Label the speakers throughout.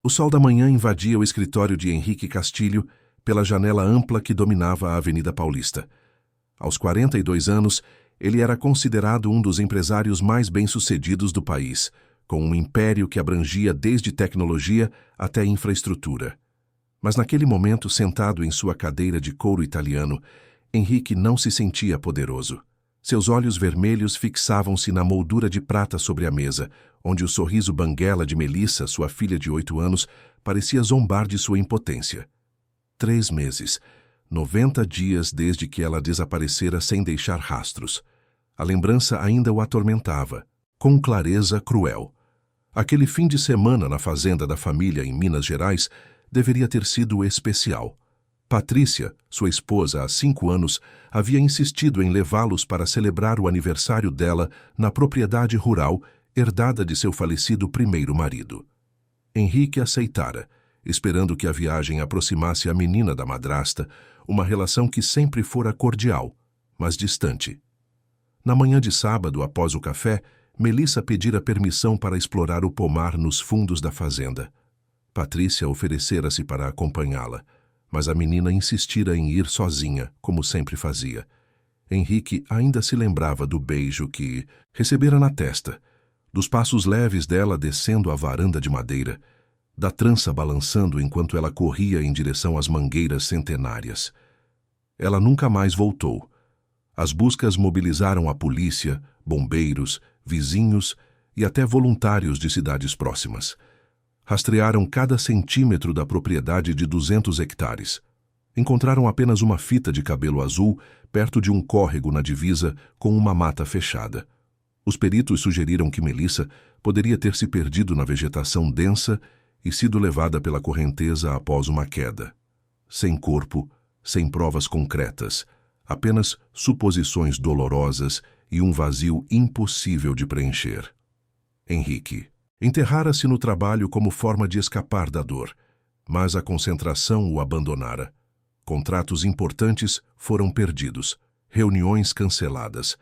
Speaker 1: O sol da manhã invadia o escritório de Henrique Castilho pela janela ampla que dominava a Avenida Paulista. Aos 42 anos, ele era considerado um dos empresários mais bem-sucedidos do país, com um império que abrangia desde tecnologia até infraestrutura. Mas naquele momento, sentado em sua cadeira de couro italiano, Henrique não se sentia poderoso. Seus olhos vermelhos fixavam-se na moldura de prata sobre a mesa, onde o sorriso banguela de Melissa, sua filha de 8 anos, parecia zombar de sua impotência. 3 meses, 90 dias desde que ela desaparecera sem deixar rastros. A lembrança ainda o atormentava, com clareza cruel. Aquele fim de semana na fazenda da família em Minas Gerais deveria ter sido especial. Patrícia, sua esposa há 5 anos, havia insistido em levá-los para celebrar o aniversário dela na propriedade rural herdada de seu falecido primeiro marido. Henrique aceitara, esperando que a viagem aproximasse a menina da madrasta, uma relação que sempre fora cordial, mas distante. Na manhã de sábado, após o café, Melissa pedira permissão para explorar o pomar nos fundos da fazenda. Patrícia oferecera-se para acompanhá-la, mas a menina insistira em ir sozinha, como sempre fazia. Henrique ainda se lembrava do beijo que recebera na testa, dos passos leves dela descendo a varanda de madeira, da trança balançando enquanto ela corria em direção às mangueiras centenárias. Ela nunca mais voltou. As buscas mobilizaram a polícia, bombeiros, vizinhos e até voluntários de cidades próximas. Rastrearam cada centímetro da propriedade de 200 hectares. Encontraram apenas uma fita de cabelo azul perto de um córrego na divisa com uma mata fechada. Os peritos sugeriram que Melissa poderia ter se perdido na vegetação densa e sido levada pela correnteza após uma queda. Sem corpo, sem provas concretas, apenas suposições dolorosas e um vazio impossível de preencher. Henrique enterrara-se no trabalho como forma de escapar da dor, mas a concentração o abandonara. Contratos importantes foram perdidos, reuniões canceladas.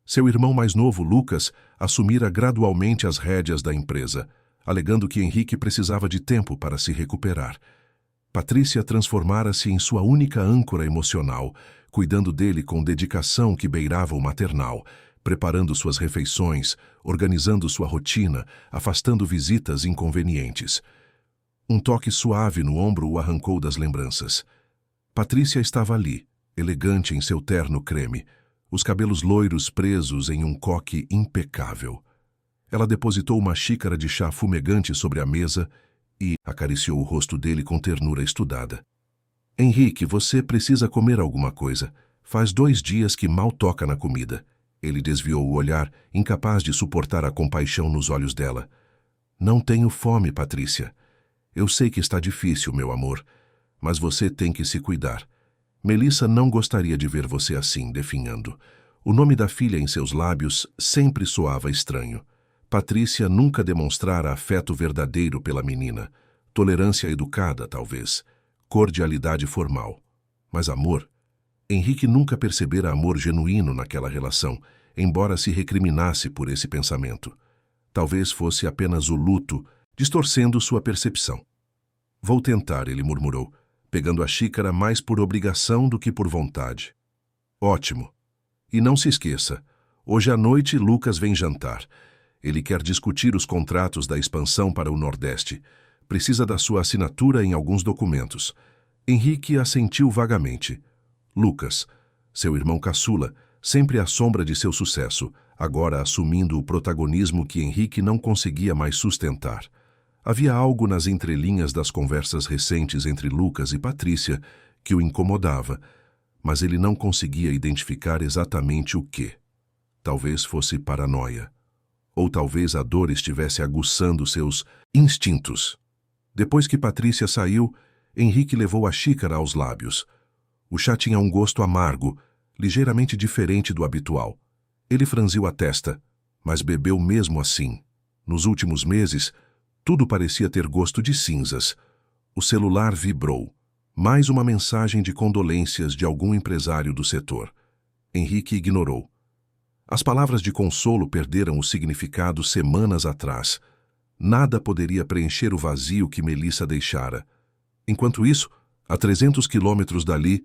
Speaker 1: Seu irmão mais novo, Lucas, assumira gradualmente as rédeas da empresa, alegando que Henrique precisava de tempo para se recuperar. Patrícia transformara-se em sua única âncora emocional, cuidando dele com dedicação que beirava o maternal, preparando suas refeições, organizando sua rotina, afastando visitas inconvenientes. Um toque suave no ombro o arrancou das lembranças. Patrícia estava ali, elegante em seu terno creme, os cabelos loiros presos em um coque impecável. Ela depositou uma xícara de chá fumegante sobre a mesa e acariciou o rosto dele com ternura estudada. Henrique, você precisa comer alguma coisa. Faz 2 dias que mal toca na comida. Ele desviou o olhar, incapaz de suportar a compaixão nos olhos dela. Não tenho fome, Patrícia. Eu sei que está difícil, meu amor, mas você tem que se cuidar. Melissa não gostaria de ver você assim, definhando. O nome da filha em seus lábios sempre soava estranho. Patrícia nunca demonstrara afeto verdadeiro pela menina. Tolerância educada, talvez. Cordialidade formal. Mas amor? Henrique nunca percebera amor genuíno naquela relação, embora se recriminasse por esse pensamento. Talvez fosse apenas o luto, distorcendo sua percepção. Vou tentar, ele murmurou, pegando a xícara mais por obrigação do que por vontade. Ótimo. E não se esqueça, hoje à noite Lucas vem jantar. Ele quer discutir os contratos da expansão para o Nordeste. Precisa da sua assinatura em alguns documentos. Henrique assentiu vagamente. Lucas, seu irmão caçula, sempre à sombra de seu sucesso, agora assumindo o protagonismo que Henrique não conseguia mais sustentar. Havia algo nas entrelinhas das conversas recentes entre Lucas e Patrícia que o incomodava, mas ele não conseguia identificar exatamente o que. Talvez fosse paranoia. Ou talvez a dor estivesse aguçando seus instintos. Depois que Patrícia saiu, Henrique levou a xícara aos lábios. O chá tinha um gosto amargo, ligeiramente diferente do habitual. Ele franziu a testa, mas bebeu mesmo assim. Nos últimos meses, tudo parecia ter gosto de cinzas. O celular vibrou. Mais uma mensagem de condolências de algum empresário do setor. Henrique ignorou. As palavras de consolo perderam o significado semanas atrás. Nada poderia preencher o vazio que Melissa deixara. Enquanto isso, a 300 quilômetros dali,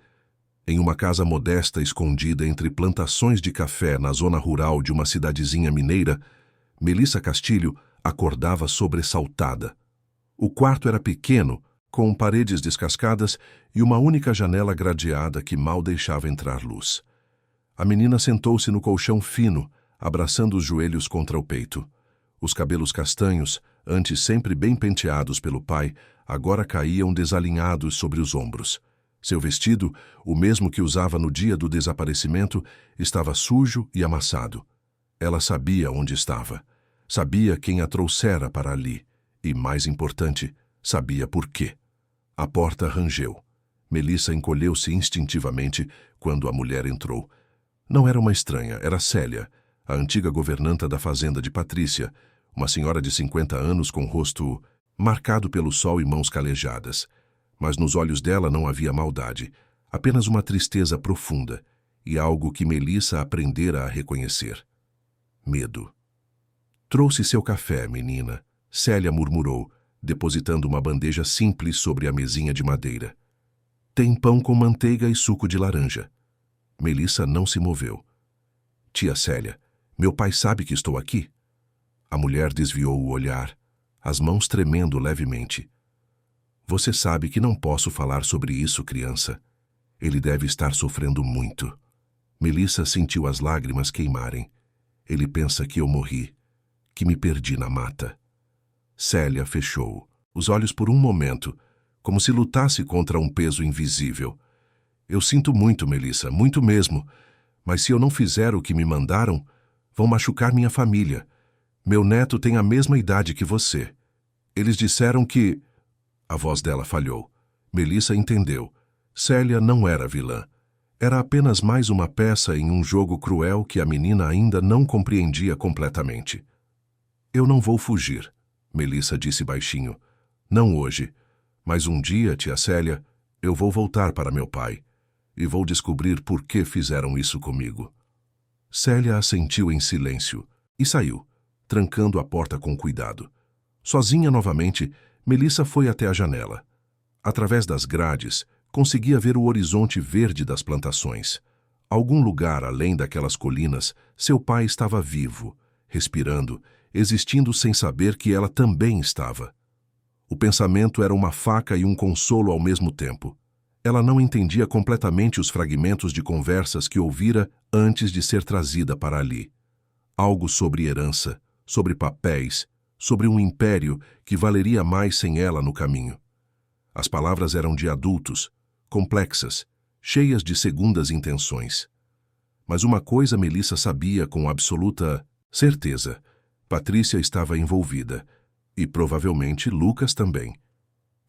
Speaker 1: em uma casa modesta escondida entre plantações de café na zona rural de uma cidadezinha mineira, Melissa Castilho acordava sobressaltada. O quarto era pequeno, com paredes descascadas e uma única janela gradeada que mal deixava entrar luz. A menina sentou-se no colchão fino, abraçando os joelhos contra o peito. Os cabelos castanhos, antes sempre bem penteados pelo pai, agora caíam desalinhados sobre os ombros. Seu vestido, o mesmo que usava no dia do desaparecimento, estava sujo e amassado. Ela sabia onde estava. Sabia quem a trouxera para ali. E, mais importante, sabia por quê. A porta rangeu. Melissa encolheu-se instintivamente quando a mulher entrou. Não era uma estranha, era Célia, a antiga governanta da fazenda de Patrícia, uma senhora de 50 anos com rosto marcado pelo sol e mãos calejadas. Mas nos olhos dela não havia maldade, apenas uma tristeza profunda e algo que Melissa aprendera a reconhecer. Medo. Trouxe seu café, menina, Célia murmurou, depositando uma bandeja simples sobre a mesinha de madeira. Tem pão com manteiga e suco de laranja. Melissa não se moveu. Tia Célia, meu pai sabe que estou aqui? A mulher desviou o olhar, as mãos tremendo levemente. Você sabe que não posso falar sobre isso, criança. Ele deve estar sofrendo muito. Melissa sentiu as lágrimas queimarem. Ele pensa que eu morri, que me perdi na mata. Célia fechou os olhos por um momento, como se lutasse contra um peso invisível. Eu sinto muito, Melissa, muito mesmo, mas se eu não fizer o que me mandaram, vão machucar minha família. Meu neto tem a mesma idade que você. Eles disseram que... A voz dela falhou. Melissa entendeu. Célia não era vilã. Era apenas mais uma peça em um jogo cruel que a menina ainda não compreendia completamente. Eu não vou fugir, Melissa disse baixinho. Não hoje. Mas um dia, tia Célia, eu vou voltar para meu pai. E vou descobrir por que fizeram isso comigo. Célia assentiu em silêncio e saiu, trancando a porta com cuidado. Sozinha novamente, Melissa foi até a janela. Através das grades, conseguia ver o horizonte verde das plantações. Algum lugar além daquelas colinas, seu pai estava vivo, respirando, existindo sem saber que ela também estava. O pensamento era uma faca e um consolo ao mesmo tempo. Ela não entendia completamente os fragmentos de conversas que ouvira antes de ser trazida para ali. Algo sobre herança, sobre papéis, sobre um império que valeria mais sem ela no caminho. As palavras eram de adultos, complexas, cheias de segundas intenções. Mas uma coisa Melissa sabia com absoluta certeza. Patrícia estava envolvida, e provavelmente Lucas também.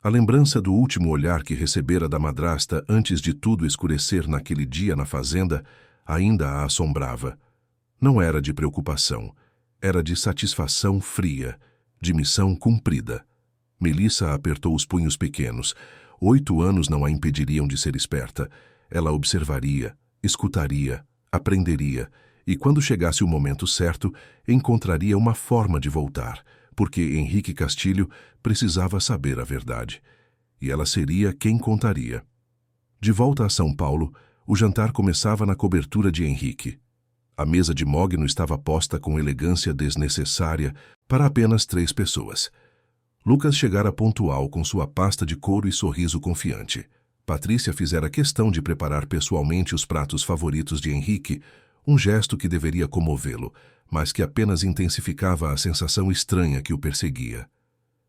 Speaker 1: A lembrança do último olhar que recebera da madrasta antes de tudo escurecer naquele dia na fazenda ainda a assombrava. Não era de preocupação, era de satisfação fria, de missão cumprida. Melissa apertou os punhos pequenos. 8 anos não a impediriam de ser esperta. Ela observaria, escutaria, aprenderia, e quando chegasse o momento certo, encontraria uma forma de voltar, porque Henrique Castilho precisava saber a verdade. E ela seria quem contaria. De volta a São Paulo, o jantar começava na cobertura de Henrique. A mesa de mogno estava posta com elegância desnecessária para apenas 3 pessoas. Lucas chegara pontual com sua pasta de couro e sorriso confiante. Patrícia fizera questão de preparar pessoalmente os pratos favoritos de Henrique, um gesto que deveria comovê-lo, mas que apenas intensificava a sensação estranha que o perseguia.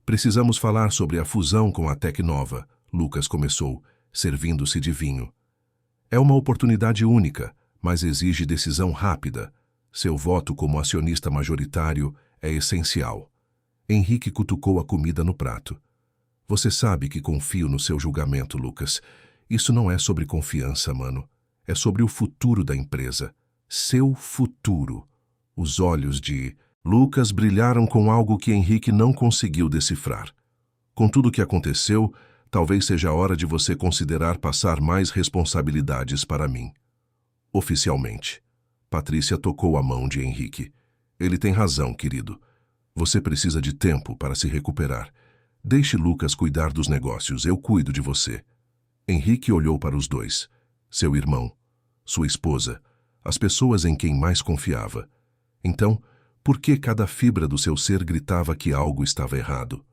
Speaker 1: Precisamos falar sobre a fusão com a Tecnova, Lucas começou, servindo-se de vinho. É uma oportunidade única, mas exige decisão rápida. Seu voto como acionista majoritário é essencial. Henrique cutucou a comida no prato. Você sabe que confio no seu julgamento, Lucas. Isso não é sobre confiança, mano. É sobre o futuro da empresa. Seu futuro. Os olhos de Lucas brilharam com algo que Henrique não conseguiu decifrar. Com tudo o que aconteceu, talvez seja a hora de você considerar passar mais responsabilidades para mim. Oficialmente. Patrícia tocou a mão de Henrique. Ele tem razão, querido. Você precisa de tempo para se recuperar. Deixe Lucas cuidar dos negócios, eu cuido de você. Henrique olhou para os dois. Seu irmão, sua esposa, as pessoas em quem mais confiava. Então, por que cada fibra do seu ser gritava que algo estava errado?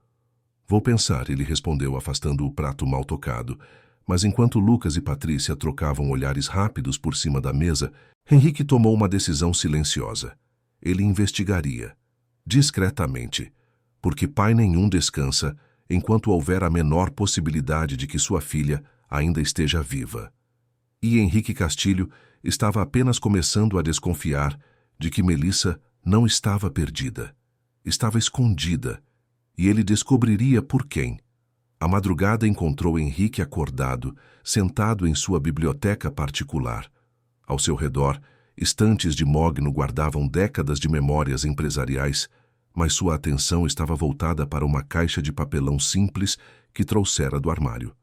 Speaker 1: Vou pensar, ele respondeu, afastando o prato mal tocado. Mas enquanto Lucas e Patrícia trocavam olhares rápidos por cima da mesa, Henrique tomou uma decisão silenciosa. Ele investigaria, discretamente, porque pai nenhum descansa enquanto houver a menor possibilidade de que sua filha ainda esteja viva. E Henrique Castilho estava apenas começando a desconfiar de que Melissa não estava perdida. Estava escondida, e ele descobriria por quem. A madrugada encontrou Henrique acordado, sentado em sua biblioteca particular. Ao seu redor, estantes de mogno guardavam décadas de memórias empresariais, mas sua atenção estava voltada para uma caixa de papelão simples que trouxera do armário.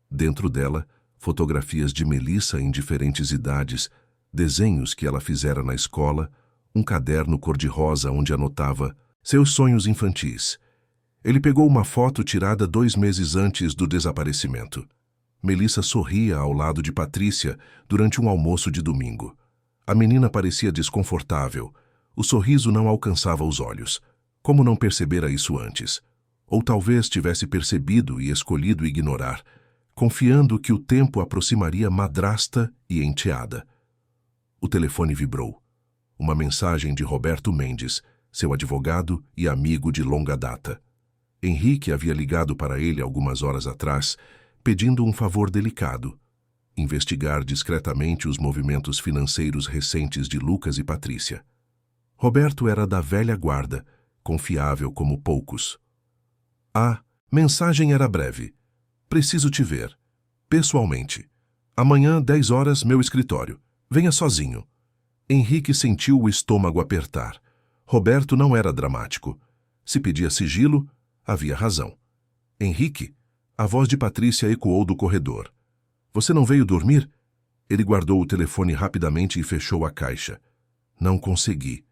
Speaker 1: Dentro dela, fotografias de Melissa em diferentes idades, desenhos que ela fizera na escola, um caderno cor-de-rosa onde anotava seus sonhos infantis. Ele pegou uma foto tirada 2 meses antes do desaparecimento. Melissa sorria ao lado de Patrícia durante um almoço de domingo. A menina parecia desconfortável. O sorriso não alcançava os olhos. Como não percebera isso antes? Ou talvez tivesse percebido e escolhido ignorar, confiando que o tempo aproximaria madrasta e enteada. O telefone vibrou. Uma mensagem de Roberto Mendes, seu advogado e amigo de longa data. Henrique havia ligado para ele algumas horas atrás, pedindo um favor delicado: investigar discretamente os movimentos financeiros recentes de Lucas e Patrícia. Roberto era da velha guarda, confiável como poucos. A mensagem era breve. Preciso te ver. Pessoalmente. Amanhã, 10 horas, meu escritório. Venha sozinho. Henrique sentiu o estômago apertar. Roberto não era dramático. Se pedia sigilo, havia razão. Henrique, a voz de Patrícia ecoou do corredor. Você não veio dormir? Ele guardou o telefone rapidamente e fechou a caixa. Não consegui.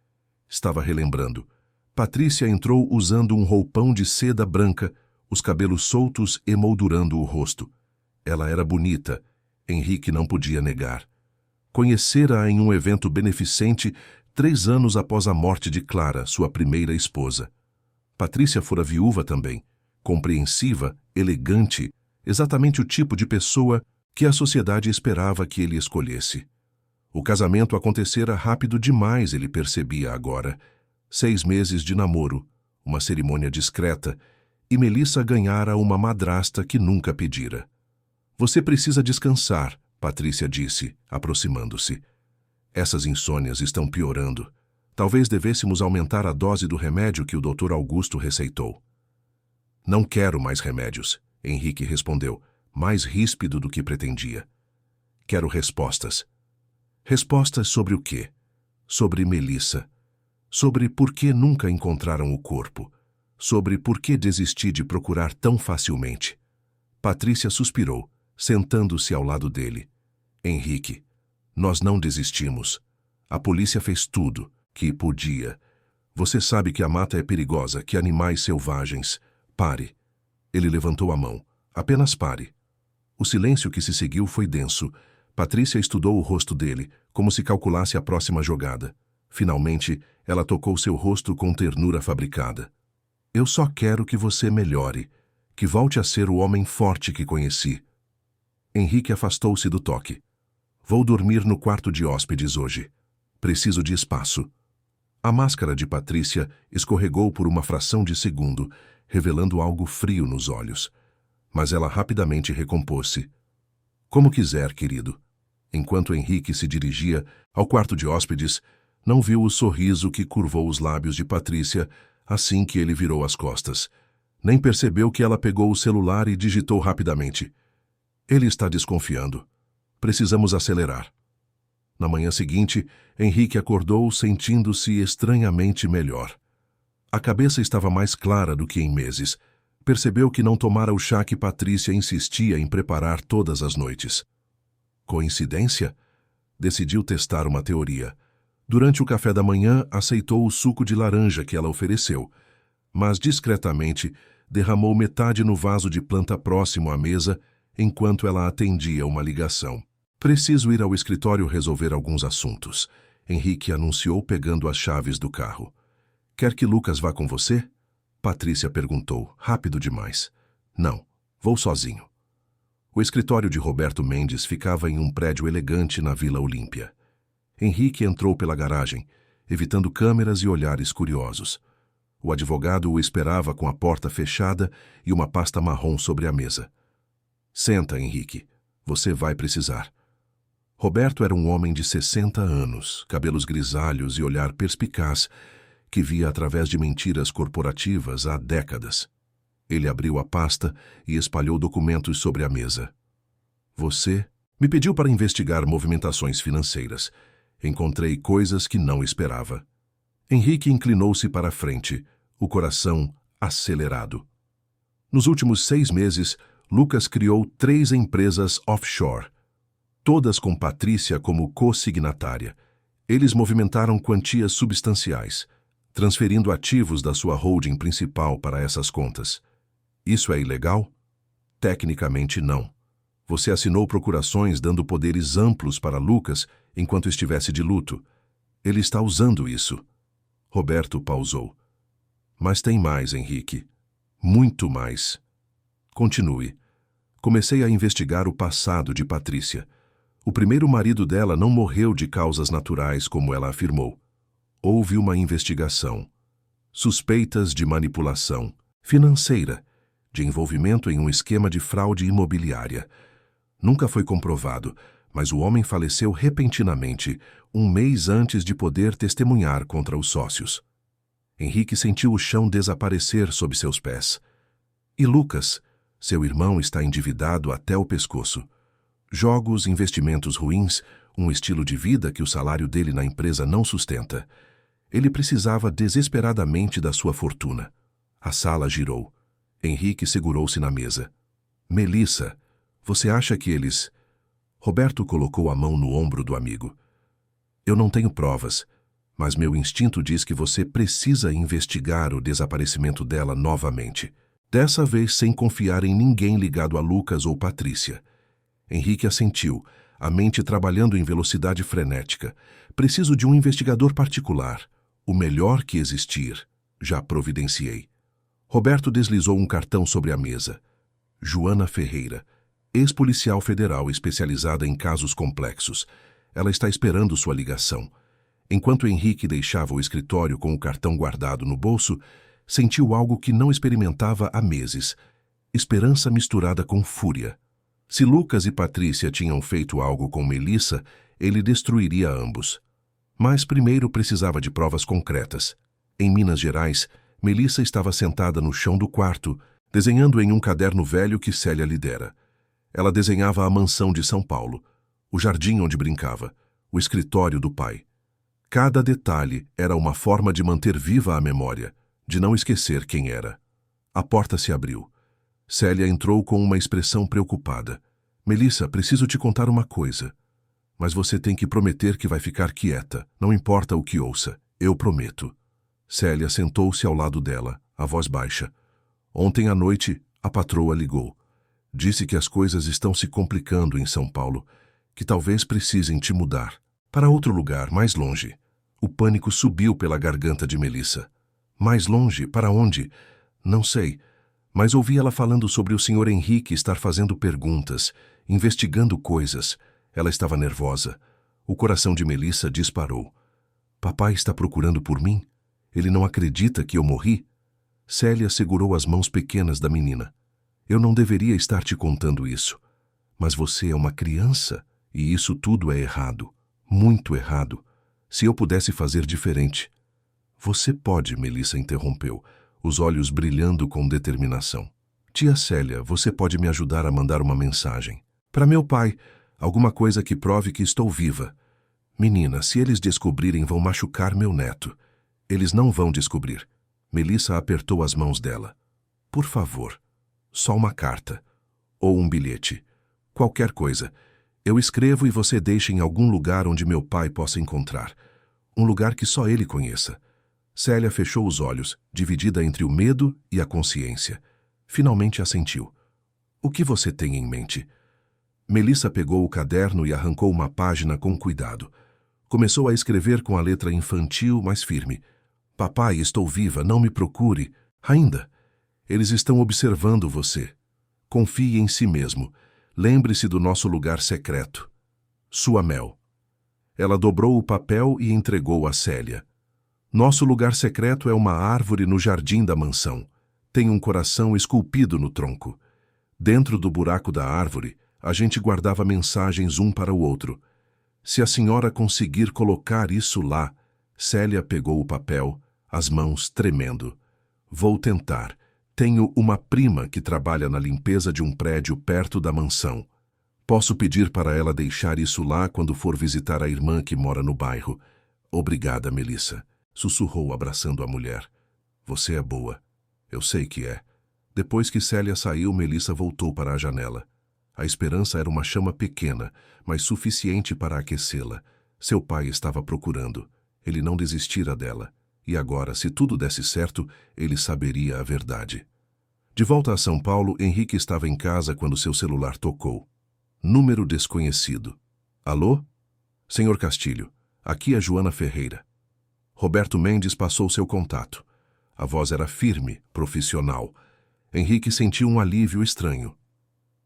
Speaker 1: Estava relembrando. Patrícia entrou usando um roupão de seda branca, os cabelos soltos emoldurando o rosto. Ela era bonita. Henrique não podia negar. Conhecera-a em um evento beneficente 3 anos após a morte de Clara, sua primeira esposa. Patrícia fora viúva também, compreensiva, elegante, exatamente o tipo de pessoa que a sociedade esperava que ele escolhesse. O casamento acontecera rápido demais, ele percebia agora. 6 meses de namoro, uma cerimônia discreta, e Melissa ganhara uma madrasta que nunca pedira. Você precisa descansar, Patrícia disse, aproximando-se. Essas insônias estão piorando. Talvez devêssemos aumentar a dose do remédio que o Dr. Augusto receitou. Não quero mais remédios, Henrique respondeu, mais ríspido do que pretendia. Quero respostas. Respostas sobre o quê? Sobre Melissa. Sobre por que nunca encontraram o corpo. Sobre por que desisti de procurar tão facilmente. Patrícia suspirou, sentando-se ao lado dele. Henrique, nós não desistimos. A polícia fez tudo que podia. Você sabe que a mata é perigosa, que animais selvagens. Pare. Ele levantou a mão. Apenas pare. O silêncio que se seguiu foi denso. Patrícia estudou o rosto dele, como se calculasse a próxima jogada. Finalmente, ela tocou seu rosto com ternura fabricada. Eu só quero que você melhore, que volte a ser o homem forte que conheci. Henrique afastou-se do toque. Vou dormir no quarto de hóspedes hoje. Preciso de espaço. A máscara de Patrícia escorregou por uma fração de segundo, revelando algo frio nos olhos. Mas ela rapidamente recompôs-se. Como quiser, querido. Enquanto Henrique se dirigia ao quarto de hóspedes, não viu o sorriso que curvou os lábios de Patrícia assim que ele virou as costas. Nem percebeu que ela pegou o celular e digitou rapidamente. Ele está desconfiando. Precisamos acelerar. Na manhã seguinte, Henrique acordou sentindo-se estranhamente melhor. A cabeça estava mais clara do que em meses. Percebeu que não tomara o chá que Patrícia insistia em preparar todas as noites. Coincidência? Decidiu testar uma teoria. Durante o café da manhã, aceitou o suco de laranja que ela ofereceu, mas discretamente derramou metade no vaso de planta próximo à mesa enquanto ela atendia uma ligação. Preciso ir ao escritório resolver alguns assuntos, Henrique anunciou pegando as chaves do carro. Quer que Lucas vá com você? Patrícia perguntou, rápido demais. Não, vou sozinho. O escritório de Roberto Mendes ficava em um prédio elegante na Vila Olímpia. Henrique entrou pela garagem, evitando câmeras e olhares curiosos. O advogado o esperava com a porta fechada e uma pasta marrom sobre a mesa. Senta, Henrique. Você vai precisar. Roberto era um homem de 60 anos, cabelos grisalhos e olhar perspicaz, que via através de mentiras corporativas há décadas. Ele abriu a pasta e espalhou documentos sobre a mesa. Você me pediu para investigar movimentações financeiras. Encontrei coisas que não esperava. Henrique inclinou-se para a frente, o coração acelerado. Nos últimos 6 meses, Lucas criou 3 empresas offshore, todas com Patrícia como co-signatária. Eles movimentaram quantias substanciais, transferindo ativos da sua holding principal para essas contas. Isso é ilegal? Tecnicamente não. Você assinou procurações dando poderes amplos para Lucas enquanto estivesse de luto. Ele está usando isso. Roberto pausou. Mas tem mais, Henrique. Muito mais. Continue. Comecei a investigar o passado de Patrícia. O primeiro marido dela não morreu de causas naturais, como ela afirmou. Houve uma investigação. Suspeitas de manipulação financeira, de envolvimento em um esquema de fraude imobiliária. Nunca foi comprovado, mas o homem faleceu repentinamente, 1 mês antes de poder testemunhar contra os sócios. Henrique sentiu o chão desaparecer sob seus pés. E Lucas, seu irmão, está endividado até o pescoço. Jogos, investimentos ruins, um estilo de vida que o salário dele na empresa não sustenta. Ele precisava desesperadamente da sua fortuna. A sala girou. Henrique segurou-se na mesa. Melissa, você acha que eles... Roberto colocou a mão no ombro do amigo. Eu não tenho provas, mas meu instinto diz que você precisa investigar o desaparecimento dela novamente. Dessa vez sem confiar em ninguém ligado a Lucas ou Patrícia. Henrique assentiu, a mente trabalhando em velocidade frenética. Preciso de um investigador particular. O melhor que existir. Já providenciei. Roberto deslizou um cartão sobre a mesa. Joana Ferreira, ex-policial federal especializada em casos complexos. Ela está esperando sua ligação. Enquanto Henrique deixava o escritório com o cartão guardado no bolso, sentiu algo que não experimentava há meses. Esperança misturada com fúria. Se Lucas e Patrícia tinham feito algo com Melissa, ele destruiria ambos. Mas primeiro precisava de provas concretas. Em Minas Gerais, Melissa estava sentada no chão do quarto, desenhando em um caderno velho que Célia lhe dera. Ela desenhava a mansão de São Paulo, o jardim onde brincava, o escritório do pai. Cada detalhe era uma forma de manter viva a memória, de não esquecer quem era. A porta se abriu. Célia entrou com uma expressão preocupada. Melissa, preciso te contar uma coisa. Mas você tem que prometer que vai ficar quieta, não importa o que ouça. Eu prometo. Célia sentou-se ao lado dela, a voz baixa. Ontem à noite, a patroa ligou. Disse que as coisas estão se complicando em São Paulo, que talvez precisem te mudar. Para outro lugar, mais longe. O pânico subiu pela garganta de Melissa. Mais longe? Para onde? Não sei. Mas ouvi ela falando sobre o Sr. Henrique estar fazendo perguntas, investigando coisas. Ela estava nervosa. O coração de Melissa disparou. Papai está procurando por mim? Ele não acredita que eu morri? Célia segurou as mãos pequenas da menina. Eu não deveria estar te contando isso. Mas você é uma criança e isso tudo é errado. Muito errado. Se eu pudesse fazer diferente. Você pode, Melissa interrompeu, os olhos brilhando com determinação. Tia Célia, você pode me ajudar a mandar uma mensagem. Para meu pai, alguma coisa que prove que estou viva. Menina, se eles descobrirem, vão machucar meu neto. Eles não vão descobrir. Melissa apertou as mãos dela. Por favor, só uma carta. Ou um bilhete. Qualquer coisa. Eu escrevo e você deixa em algum lugar onde meu pai possa encontrar. Um lugar que só ele conheça. Célia fechou os olhos, dividida entre o medo e a consciência. Finalmente assentiu. O que você tem em mente? Melissa pegou o caderno e arrancou uma página com cuidado. Começou a escrever com a letra infantil, mas firme. Papai, estou viva, não me procure. Ainda. Eles estão observando você. Confie em si mesmo. Lembre-se do nosso lugar secreto. Sua Mel. Ela dobrou o papel e entregou a Célia. Nosso lugar secreto é uma árvore no jardim da mansão. Tem um coração esculpido no tronco. Dentro do buraco da árvore, a gente guardava mensagens um para o outro. Se a senhora conseguir colocar isso lá... Célia pegou o papel, as mãos tremendo. Vou tentar. Tenho uma prima que trabalha na limpeza de um prédio perto da mansão. Posso pedir para ela deixar isso lá quando for visitar a irmã que mora no bairro. Obrigada, Melissa, sussurrou abraçando a mulher. Você é boa. Eu sei que é. Depois que Célia saiu, Melissa voltou para a janela. A esperança era uma chama pequena, mas suficiente para aquecê-la. Seu pai estava procurando. Ele não desistira dela. E agora, se tudo desse certo, ele saberia a verdade. De volta a São Paulo, Henrique estava em casa quando seu celular tocou. Número desconhecido. Alô? Senhor Castilho, aqui é Joana Ferreira. Roberto Mendes passou seu contato. A voz era firme, profissional. Henrique sentiu um alívio estranho.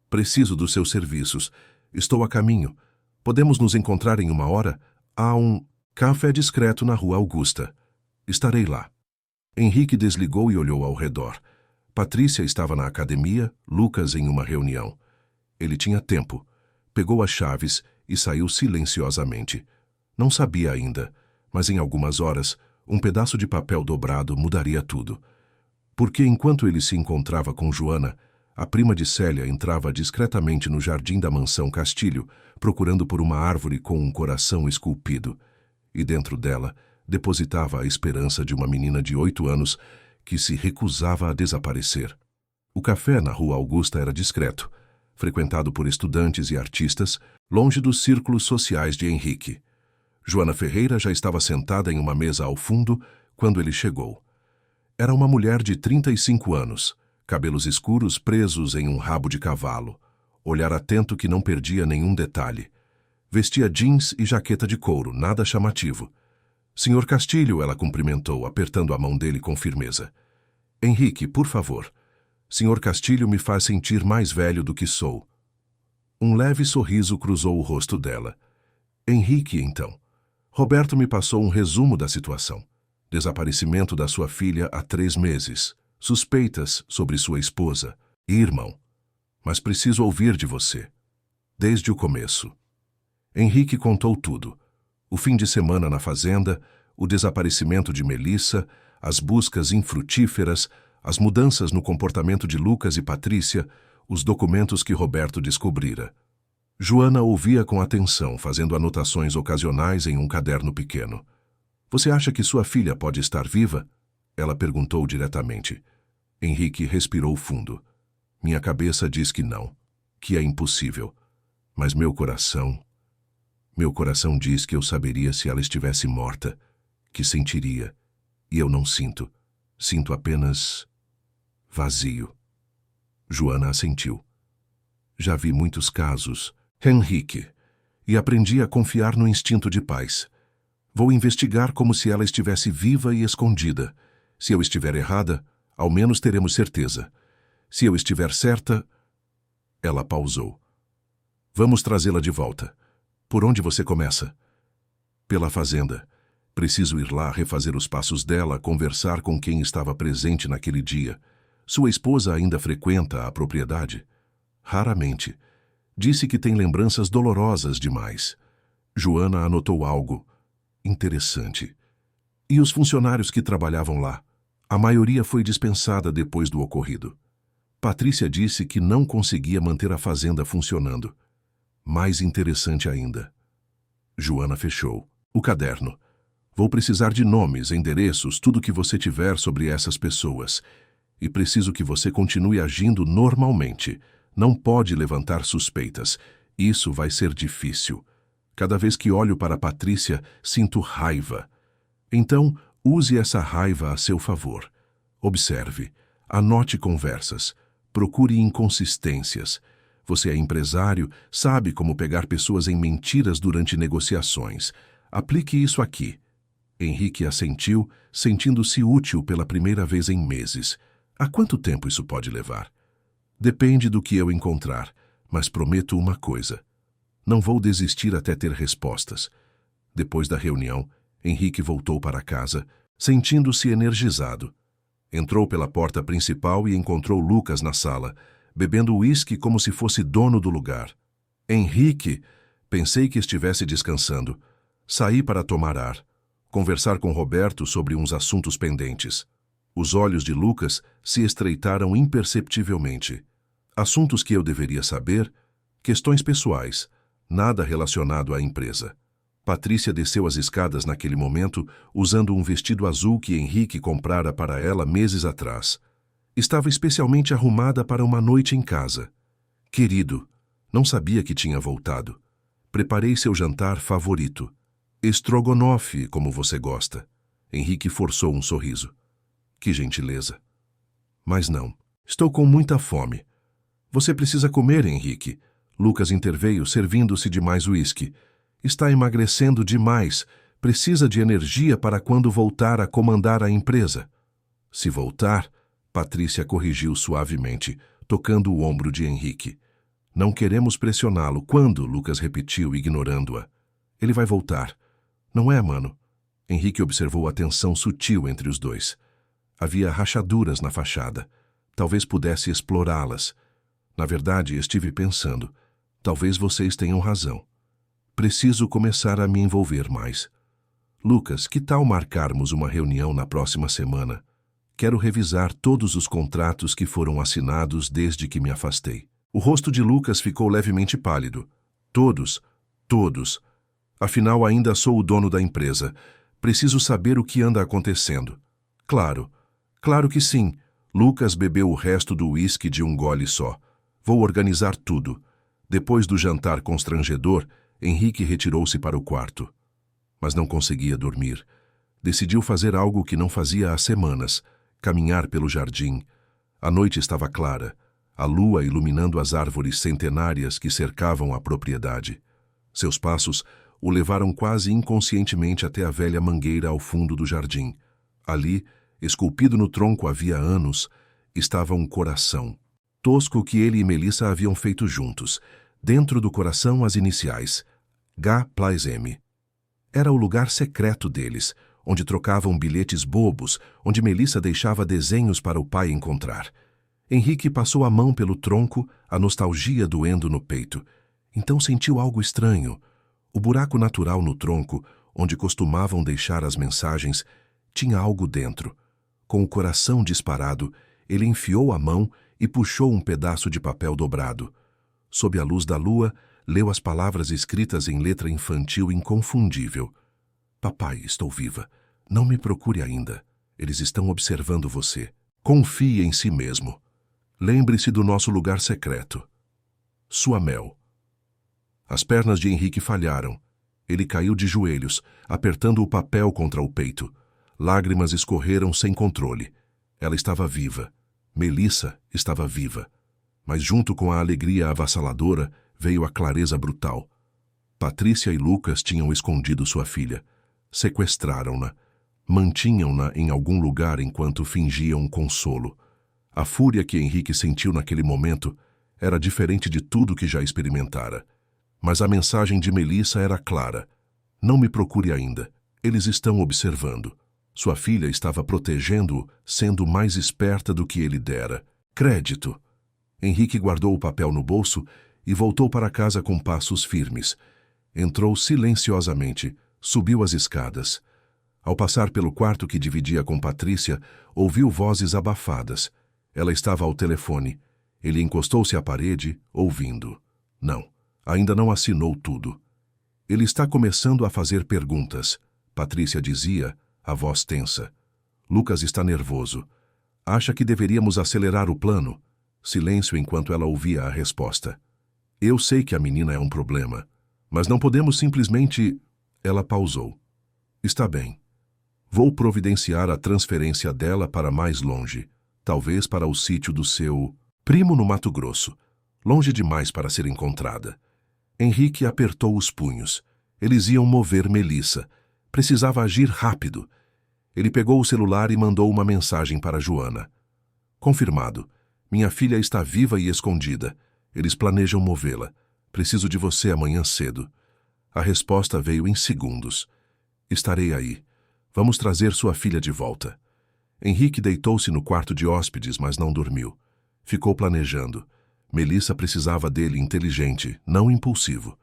Speaker 1: Preciso dos seus serviços. Estou a caminho. Podemos nos encontrar em 1 hora? Há um café discreto na Rua Augusta. Estarei lá. Henrique desligou e olhou ao redor. Patrícia estava na academia, Lucas em uma reunião. Ele tinha tempo. Pegou as chaves e saiu silenciosamente. Não sabia ainda, mas em algumas horas, um pedaço de papel dobrado mudaria tudo. Porque enquanto ele se encontrava com Joana, a prima de Célia entrava discretamente no jardim da mansão Castilho, procurando por uma árvore com um coração esculpido. E dentro dela, depositava a esperança de uma menina de 8 anos que se recusava a desaparecer. O café na Rua Augusta era discreto, frequentado por estudantes e artistas, longe dos círculos sociais de Henrique. Joana Ferreira já estava sentada em uma mesa ao fundo quando ele chegou. Era uma mulher de 35 anos, cabelos escuros presos em um rabo de cavalo, olhar atento que não perdia nenhum detalhe. Vestia jeans e jaqueta de couro, nada chamativo. Senhor Castilho, ela cumprimentou, apertando a mão dele com firmeza. Henrique, por favor. Senhor Castilho me faz sentir mais velho do que sou. Um leve sorriso cruzou o rosto dela. Henrique, então. Roberto me passou um resumo da situação. Desaparecimento da sua filha há 3 meses. Suspeitas sobre sua esposa e irmão. Mas preciso ouvir de você. Desde o começo. Henrique contou tudo. O fim de semana na fazenda, o desaparecimento de Melissa, as buscas infrutíferas, as mudanças no comportamento de Lucas e Patrícia, os documentos que Roberto descobrira. Joana ouvia com atenção, fazendo anotações ocasionais em um caderno pequeno. Você acha que sua filha pode estar viva? Ela perguntou diretamente. Henrique respirou fundo. Minha cabeça diz que não, que é impossível. Mas meu coração diz que eu saberia se ela estivesse morta, que sentiria. E eu não sinto. Sinto apenas vazio. Joana assentiu. Já vi muitos casos, Henrique, e aprendi a confiar no instinto de paz. Vou investigar como se ela estivesse viva e escondida. Se eu estiver errada, ao menos teremos certeza. Se eu estiver certa... Ela pausou. Vamos trazê-la de volta. Por onde você começa? Pela fazenda. Preciso ir lá refazer os passos dela, conversar com quem estava presente naquele dia. Sua esposa ainda frequenta a propriedade? Raramente. Disse que tem lembranças dolorosas demais. Joana anotou algo interessante. E os funcionários que trabalhavam lá? A maioria foi dispensada depois do ocorrido. Patrícia disse que não conseguia manter a fazenda funcionando. Mais interessante ainda. Joana fechou o caderno. Vou precisar de nomes, endereços, tudo que você tiver sobre essas pessoas. E preciso que você continue agindo normalmente. Não pode levantar suspeitas. Isso vai ser difícil. Cada vez que olho para Patrícia, sinto raiva. Então, Use essa raiva a seu favor. Observe, anote conversas, procure inconsistências. Você é empresário, sabe como pegar pessoas em mentiras durante negociações. Aplique isso aqui. Henrique assentiu, sentindo-se útil pela primeira vez em meses. Há quanto tempo isso pode levar? Depende do que eu encontrar, mas prometo uma coisa. Não vou desistir até ter respostas. Depois da reunião, Henrique voltou para casa, sentindo-se energizado. Entrou pela porta principal e encontrou Lucas na sala, bebendo uísque como se fosse dono do lugar. Henrique, pensei que estivesse descansando. Saí para tomar ar, conversar com Roberto sobre uns assuntos pendentes. Os olhos de Lucas se estreitaram imperceptivelmente. Assuntos que eu deveria saber, questões pessoais, nada relacionado à empresa. Patrícia desceu as escadas naquele momento, usando um vestido azul que Henrique comprara para ela meses atrás. Estava especialmente arrumada para uma noite em casa. Querido, não sabia que tinha voltado. Preparei seu jantar favorito. Estrogonofe, como você gosta. Henrique forçou um sorriso. Que gentileza. Mas não, estou com muita fome. Você precisa comer, Henrique. Lucas interveio, servindo-se de mais uísque. Está emagrecendo demais. Precisa de energia para quando voltar a comandar a empresa. Se voltar, Patrícia corrigiu suavemente, tocando o ombro de Henrique. Não queremos pressioná-lo. Quando? Lucas repetiu, ignorando-a. Ele vai voltar. Não é, mano? Henrique observou a tensão sutil entre os dois. Havia rachaduras na fachada. Talvez pudesse explorá-las. Na verdade, estive pensando. Talvez vocês tenham razão. Preciso começar a me envolver mais. Lucas, que tal marcarmos uma reunião na próxima semana? Quero revisar todos os contratos que foram assinados desde que me afastei. O rosto de Lucas ficou levemente pálido. Todos. Afinal, ainda sou o dono da empresa. Preciso saber o que anda acontecendo. Claro que sim. Lucas bebeu o resto do uísque de um gole só. Vou organizar tudo. Depois do jantar constrangedor, Henrique retirou-se para o quarto. Mas não conseguia dormir. Decidiu fazer algo que não fazia há semanas, caminhar pelo jardim. A noite estava clara, a lua iluminando as árvores centenárias que cercavam a propriedade. Seus passos o levaram quase inconscientemente até a velha mangueira ao fundo do jardim. Ali, esculpido no tronco havia anos, estava um coração. Tosco que ele e Melissa haviam feito juntos. Dentro do coração as iniciais, H+M. Era o lugar secreto deles, onde trocavam bilhetes bobos, onde Melissa deixava desenhos para o pai encontrar. Henrique passou a mão pelo tronco, a nostalgia doendo no peito. Então sentiu algo estranho. O buraco natural no tronco, onde costumavam deixar as mensagens, tinha algo dentro. Com o coração disparado, ele enfiou a mão e puxou um pedaço de papel dobrado. Sob a luz da lua, leu as palavras escritas em letra infantil inconfundível. Papai, estou viva. Não me procure ainda. Eles estão observando você. Confie em si mesmo. Lembre-se do nosso lugar secreto. Sua Mel. As pernas de Henrique falharam. Ele caiu de joelhos, apertando o papel contra o peito. Lágrimas escorreram sem controle. Ela estava viva. Melissa estava viva. Mas junto com a alegria avassaladora veio a clareza brutal. Patrícia e Lucas tinham escondido sua filha. Sequestraram-na. Mantinham-na em algum lugar enquanto fingiam consolo. A fúria que Henrique sentiu naquele momento era diferente de tudo que já experimentara. Mas a mensagem de Melissa era clara. Não me procure ainda. Eles estão observando. Sua filha estava protegendo-o, sendo mais esperta do que ele dera. Crédito. Henrique guardou o papel no bolso e voltou para casa com passos firmes. Entrou silenciosamente, subiu as escadas. Ao passar pelo quarto que dividia com Patrícia, ouviu vozes abafadas. Ela estava ao telefone. Ele encostou-se à parede, ouvindo. Não, ainda não assinou tudo. Ele está começando a fazer perguntas, Patrícia dizia, a voz tensa. Lucas está nervoso. Acha que deveríamos acelerar o plano? Silêncio enquanto ela ouvia a resposta. Eu sei que a menina é um problema, mas não podemos simplesmente... Ela pausou. Está bem. Vou providenciar a transferência dela para mais longe, talvez para o sítio do seu primo no Mato Grosso, longe demais para ser encontrada. Henrique apertou os punhos. Eles iam mover Melissa. Precisava agir rápido. Ele pegou o celular e mandou uma mensagem para Joana. Confirmado. Minha filha está viva e escondida. Eles planejam movê-la. Preciso de você amanhã cedo. A resposta veio em segundos. Estarei aí. Vamos trazer sua filha de volta. Henrique deitou-se no quarto de hóspedes, mas não dormiu. Ficou planejando. Melissa precisava dele inteligente, não impulsivo.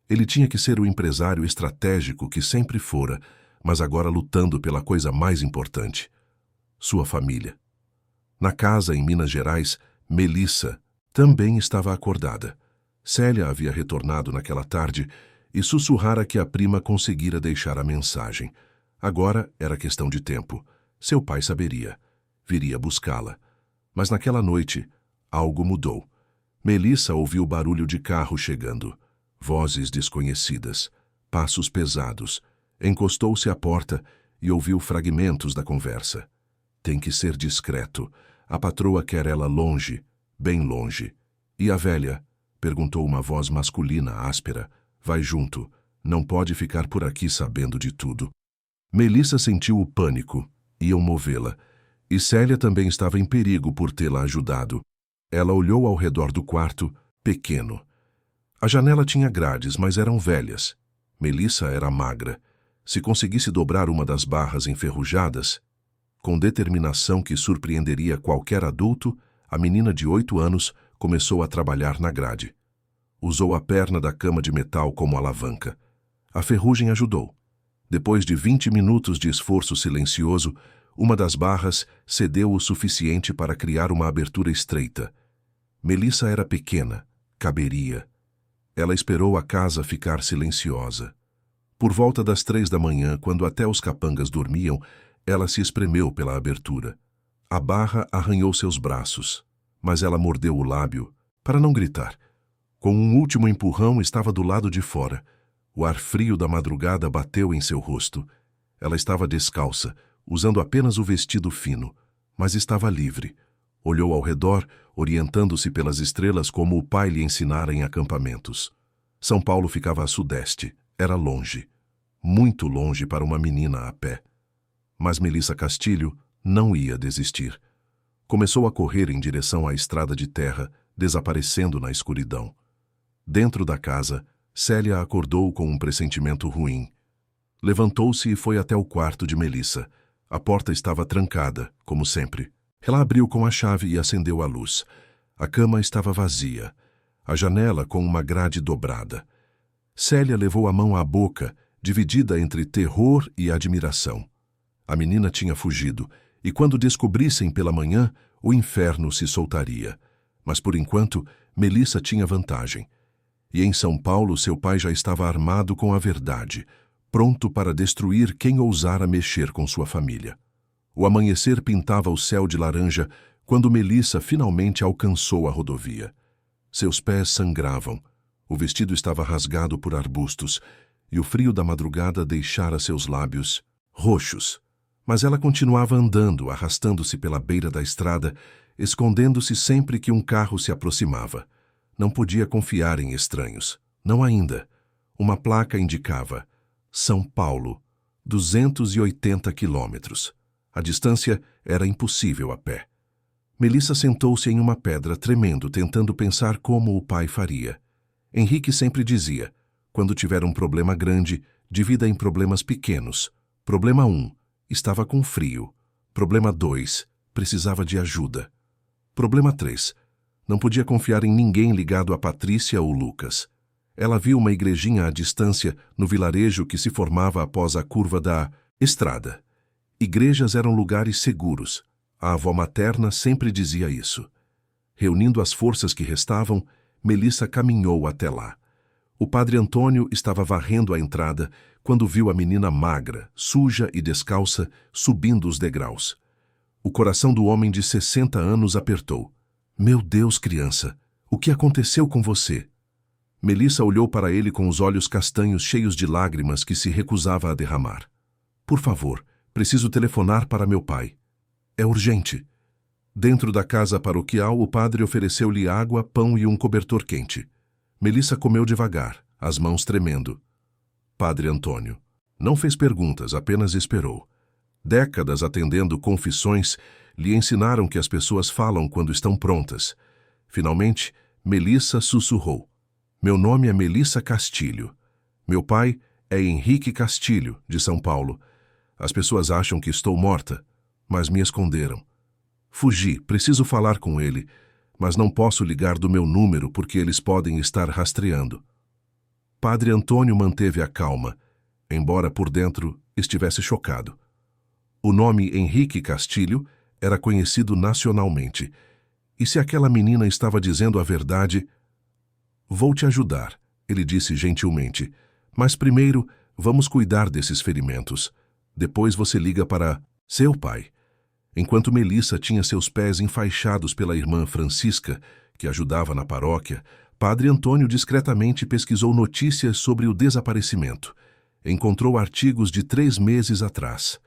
Speaker 1: Ele tinha que ser o empresário estratégico que sempre fora, mas agora lutando pela coisa mais importante: sua família. Na casa, em Minas Gerais, Melissa também estava acordada. Célia havia retornado naquela tarde e sussurrara que a prima conseguira deixar a mensagem. Agora era questão de tempo. Seu pai saberia. Viria buscá-la. Mas naquela noite, algo mudou. Melissa ouviu barulho de carro chegando. Vozes desconhecidas. Passos pesados. Encostou-se à porta e ouviu fragmentos da conversa. Tem que ser discreto. A patroa quer ela longe, bem longe. E a velha? Perguntou uma voz masculina áspera. Vai junto. Não pode ficar por aqui sabendo de tudo. Melissa sentiu o pânico. Iam movê-la. E Célia também estava em perigo por tê-la ajudado. Ela olhou ao redor do quarto, pequeno. A janela tinha grades, mas eram velhas. Melissa era magra. Se conseguisse dobrar uma das barras enferrujadas, com determinação que surpreenderia qualquer adulto, a menina de 8 anos começou a trabalhar na grade. Usou a perna da cama de metal como alavanca. A ferrugem ajudou. Depois de 20 minutos de esforço silencioso, uma das barras cedeu o suficiente para criar uma abertura estreita. Melissa era pequena, caberia. Ela esperou a casa ficar silenciosa. Por volta das 3 da manhã, quando até os capangas dormiam, ela se espremeu pela abertura. A barra arranhou seus braços, mas ela mordeu o lábio para não gritar. Com um último empurrão, estava do lado de fora. O ar frio da madrugada bateu em seu rosto. Ela estava descalça, usando apenas o vestido fino, mas estava livre. Olhou ao redor, orientando-se pelas estrelas como o pai lhe ensinara em acampamentos. São Paulo ficava a sudeste. Era longe. Muito longe para uma menina a pé. Mas Melissa Castilho não ia desistir. Começou a correr em direção à estrada de terra, desaparecendo na escuridão. Dentro da casa, Célia acordou com um pressentimento ruim. Levantou-se e foi até o quarto de Melissa. A porta estava trancada, como sempre. Ela abriu com a chave e acendeu a luz. A cama estava vazia. A janela com uma grade dobrada. Célia levou a mão à boca, dividida entre terror e admiração. A menina tinha fugido, e quando descobrissem pela manhã, o inferno se soltaria. Mas por enquanto, Melissa tinha vantagem. E em São Paulo seu pai já estava armado com a verdade, pronto para destruir quem ousara mexer com sua família. O amanhecer pintava o céu de laranja quando Melissa finalmente alcançou a rodovia. Seus pés sangravam. O vestido estava rasgado por arbustos, e o frio da madrugada deixara seus lábios roxos. Mas ela continuava andando, arrastando-se pela beira da estrada, escondendo-se sempre que um carro se aproximava. Não podia confiar em estranhos. Não ainda. Uma placa indicava: São Paulo, 280 quilômetros. A distância era impossível a pé. Melissa sentou-se em uma pedra, tremendo, tentando pensar como o pai faria. Henrique sempre dizia: quando tiver um problema grande, divida em problemas pequenos. Problema 1, estava com frio. Problema 2, precisava de ajuda. Problema 3, não podia confiar em ninguém ligado a Patrícia ou Lucas. Ela viu uma igrejinha à distância no vilarejo que se formava após a curva da estrada. Igrejas eram lugares seguros. A avó materna sempre dizia isso. Reunindo as forças que restavam, Melissa caminhou até lá. O padre Antônio estava varrendo a entrada quando viu a menina magra, suja e descalça, subindo os degraus. O coração do homem de 60 anos apertou. Meu Deus, criança, o que aconteceu com você? Melissa olhou para ele com os olhos castanhos cheios de lágrimas que se recusava a derramar. Por favor, Preciso telefonar para meu pai. É urgente. Dentro da casa paroquial, o padre ofereceu-lhe água, pão e um cobertor quente. Melissa comeu devagar, as mãos tremendo. Padre Antônio não fez perguntas, apenas esperou. Décadas atendendo confissões lhe ensinaram que as pessoas falam quando estão prontas. Finalmente, Melissa sussurrou. Meu nome é Melissa Castilho. Meu pai é Henrique Castilho, de São Paulo. As pessoas acham que estou morta, mas me esconderam. Fugi, preciso falar com ele, mas não posso ligar do meu número porque eles podem estar rastreando. Padre Antônio manteve a calma, embora por dentro estivesse chocado. O nome Henrique Castilho era conhecido nacionalmente. E se aquela menina estava dizendo a verdade... Vou te ajudar, ele disse gentilmente. Mas primeiro, vamos cuidar desses ferimentos. Depois você liga para seu pai. Enquanto Melissa tinha seus pés enfaixados pela irmã Francisca, que ajudava na paróquia, Padre Antônio discretamente pesquisou notícias sobre o desaparecimento. Encontrou artigos de 3 meses atrás.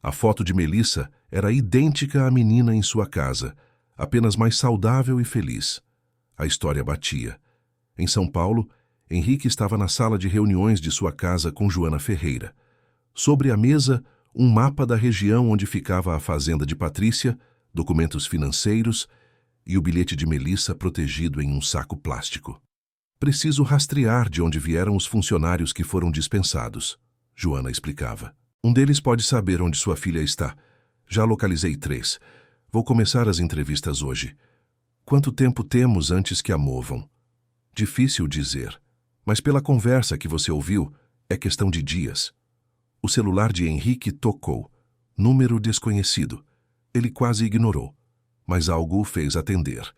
Speaker 1: A foto de Melissa era idêntica à menina em sua casa, apenas mais saudável e feliz. A história batia. Em São Paulo, Henrique estava na sala de reuniões de sua casa com Joana Ferreira. Sobre a mesa, um mapa da região onde ficava a fazenda de Patrícia, documentos financeiros e o bilhete de Melissa protegido em um saco plástico. Preciso rastrear de onde vieram os funcionários que foram dispensados, Joana explicava. Um deles pode saber onde sua filha está. Já localizei 3. Vou começar as entrevistas hoje. Quanto tempo temos antes que a movam? Difícil dizer, mas pela conversa que você ouviu, é questão de dias. O celular de Henrique tocou. Número desconhecido. Ele quase ignorou, mas algo o fez atender.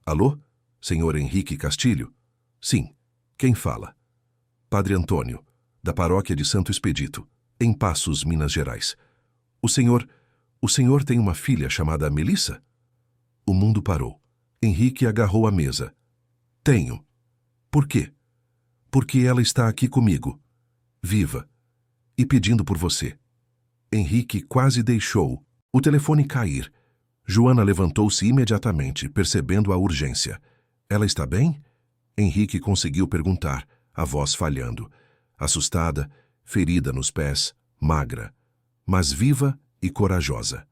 Speaker 1: Alô? Senhor Henrique Castilho? Sim. Quem fala? Padre Antônio, da paróquia de Santo Expedito, em Passos, Minas Gerais. O senhor tem uma filha chamada Melissa? O mundo parou. Henrique agarrou a mesa. Tenho. Por quê? Porque ela está aqui comigo, viva, e pedindo por você. Henrique quase deixou o telefone cair. Joana levantou-se imediatamente, percebendo a urgência. Ela está bem? Henrique conseguiu perguntar, a voz falhando. Assustada, ferida nos pés, magra, mas viva e corajosa.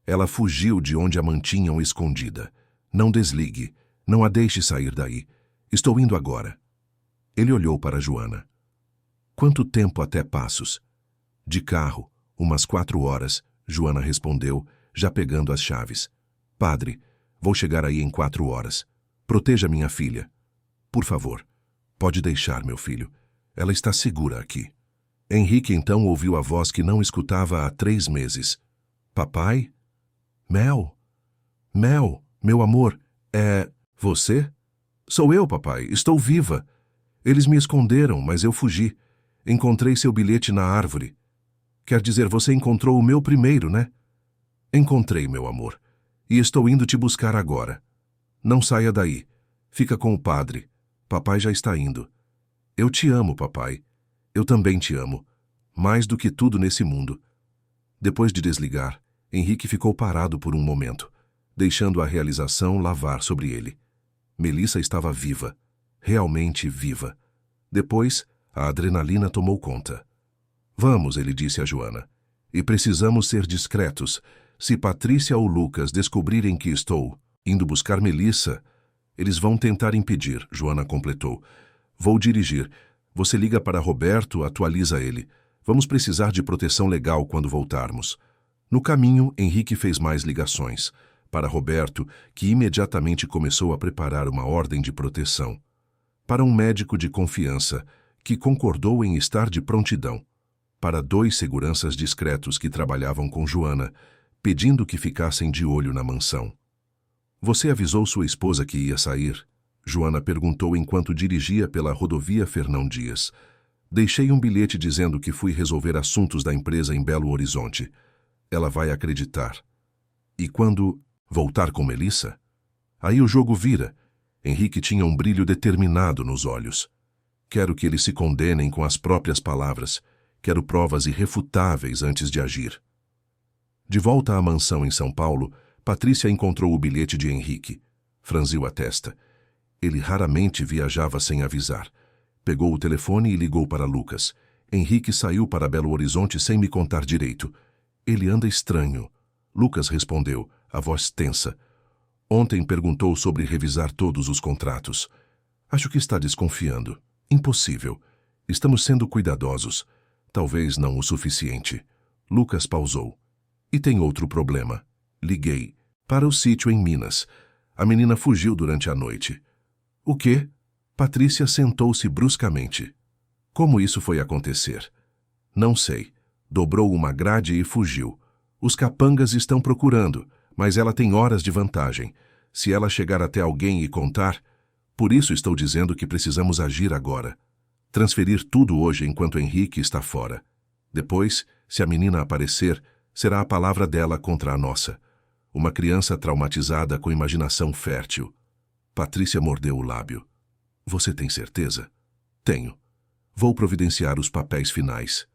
Speaker 1: Ela fugiu de onde a mantinham escondida. Não desligue, não a deixe sair daí. Estou indo agora. Ele olhou para Joana. Quanto tempo até Passos? De carro, umas 4 horas, Joana respondeu, já pegando as chaves. Padre, vou chegar aí em 4 horas. Proteja minha filha. Por favor. Pode deixar, meu filho. Ela está segura aqui. Henrique então ouviu a voz que não escutava há 3 meses. Papai? Mel? Mel, meu amor, é você? Sou eu, papai. Estou viva. Eles me esconderam, mas eu fugi. Encontrei seu bilhete na árvore. Quer dizer, você encontrou o meu primeiro, né? Encontrei, meu amor. E estou indo te buscar agora. Não saia daí. Fica com o padre. Papai já está indo. Eu te amo, papai. Eu também te amo. Mais do que tudo nesse mundo. Depois de desligar, Henrique ficou parado por um momento, deixando a realização lavar sobre ele. Melissa estava viva. Realmente viva. Depois, a adrenalina tomou conta. Vamos, ele disse a Joana. E precisamos ser discretos. Se Patrícia ou Lucas descobrirem que estou indo buscar Melissa, eles vão tentar impedir, Joana completou. Vou dirigir. Você liga para Roberto, atualiza ele. Vamos precisar de proteção legal quando voltarmos. No caminho, Henrique fez mais ligações. Para Roberto, que imediatamente começou a preparar uma ordem de proteção. Para um médico de confiança, que concordou em estar de prontidão. Para 2 seguranças discretos que trabalhavam com Joana, pedindo que ficassem de olho na mansão. Você avisou sua esposa que ia sair? Joana perguntou enquanto dirigia pela rodovia Fernão Dias. Deixei um bilhete dizendo que fui resolver assuntos da empresa em Belo Horizonte. Ela vai acreditar. E quando voltar com Melissa? Aí o jogo vira. Henrique tinha um brilho determinado nos olhos. Quero que eles se condenem com as próprias palavras. Quero provas irrefutáveis antes de agir. De volta à mansão em São Paulo, Patrícia encontrou o bilhete de Henrique. Franziu a testa. Ele raramente viajava sem avisar. Pegou o telefone e ligou para Lucas. Henrique saiu para Belo Horizonte sem me contar direito. Ele anda estranho. Lucas respondeu, a voz tensa. Ontem perguntou sobre revisar todos os contratos. Acho que está desconfiando. Impossível. Estamos sendo cuidadosos. Talvez não o suficiente. Lucas pausou. E tem outro problema. Liguei. Para o sítio em Minas. A menina fugiu durante a noite. O quê? Patrícia sentou-se bruscamente. Como isso foi acontecer? Não sei. Dobrou uma grade e fugiu. Os capangas estão procurando, mas ela tem horas de vantagem. Se ela chegar até alguém e contar... Por isso estou dizendo que precisamos agir agora. Transferir tudo hoje enquanto Henrique está fora. Depois, se a menina aparecer, será a palavra dela contra a nossa. Uma criança traumatizada com imaginação fértil. Patrícia mordeu o lábio. Você tem certeza? Tenho. Vou providenciar os papéis finais.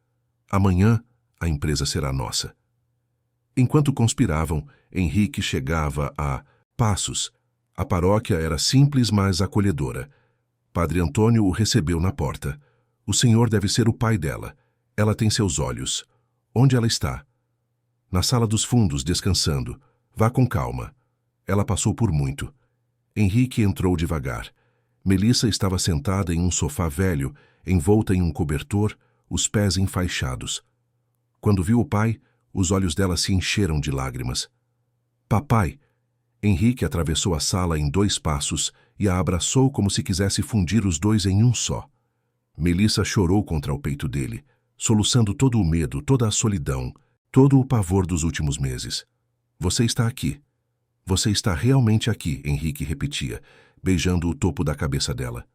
Speaker 1: Amanhã, a empresa será nossa. Enquanto conspiravam, Henrique chegava a Passos. A paróquia era simples, mas acolhedora. Padre Antônio o recebeu na porta. O senhor deve ser o pai dela. Ela tem seus olhos. Onde ela está? Na sala dos fundos, descansando. Vá com calma. Ela passou por muito. Henrique entrou devagar. Melissa estava sentada em um sofá velho, envolta em um cobertor, os pés enfaixados. Quando viu o pai, os olhos dela se encheram de lágrimas. Papai! Henrique atravessou a sala em 2 passos e a abraçou como se quisesse fundir os dois em um só. Melissa chorou contra o peito dele, soluçando todo o medo, toda a solidão, todo o pavor dos últimos meses. Você está aqui. Você está realmente aqui, Henrique repetia, beijando o topo da cabeça dela.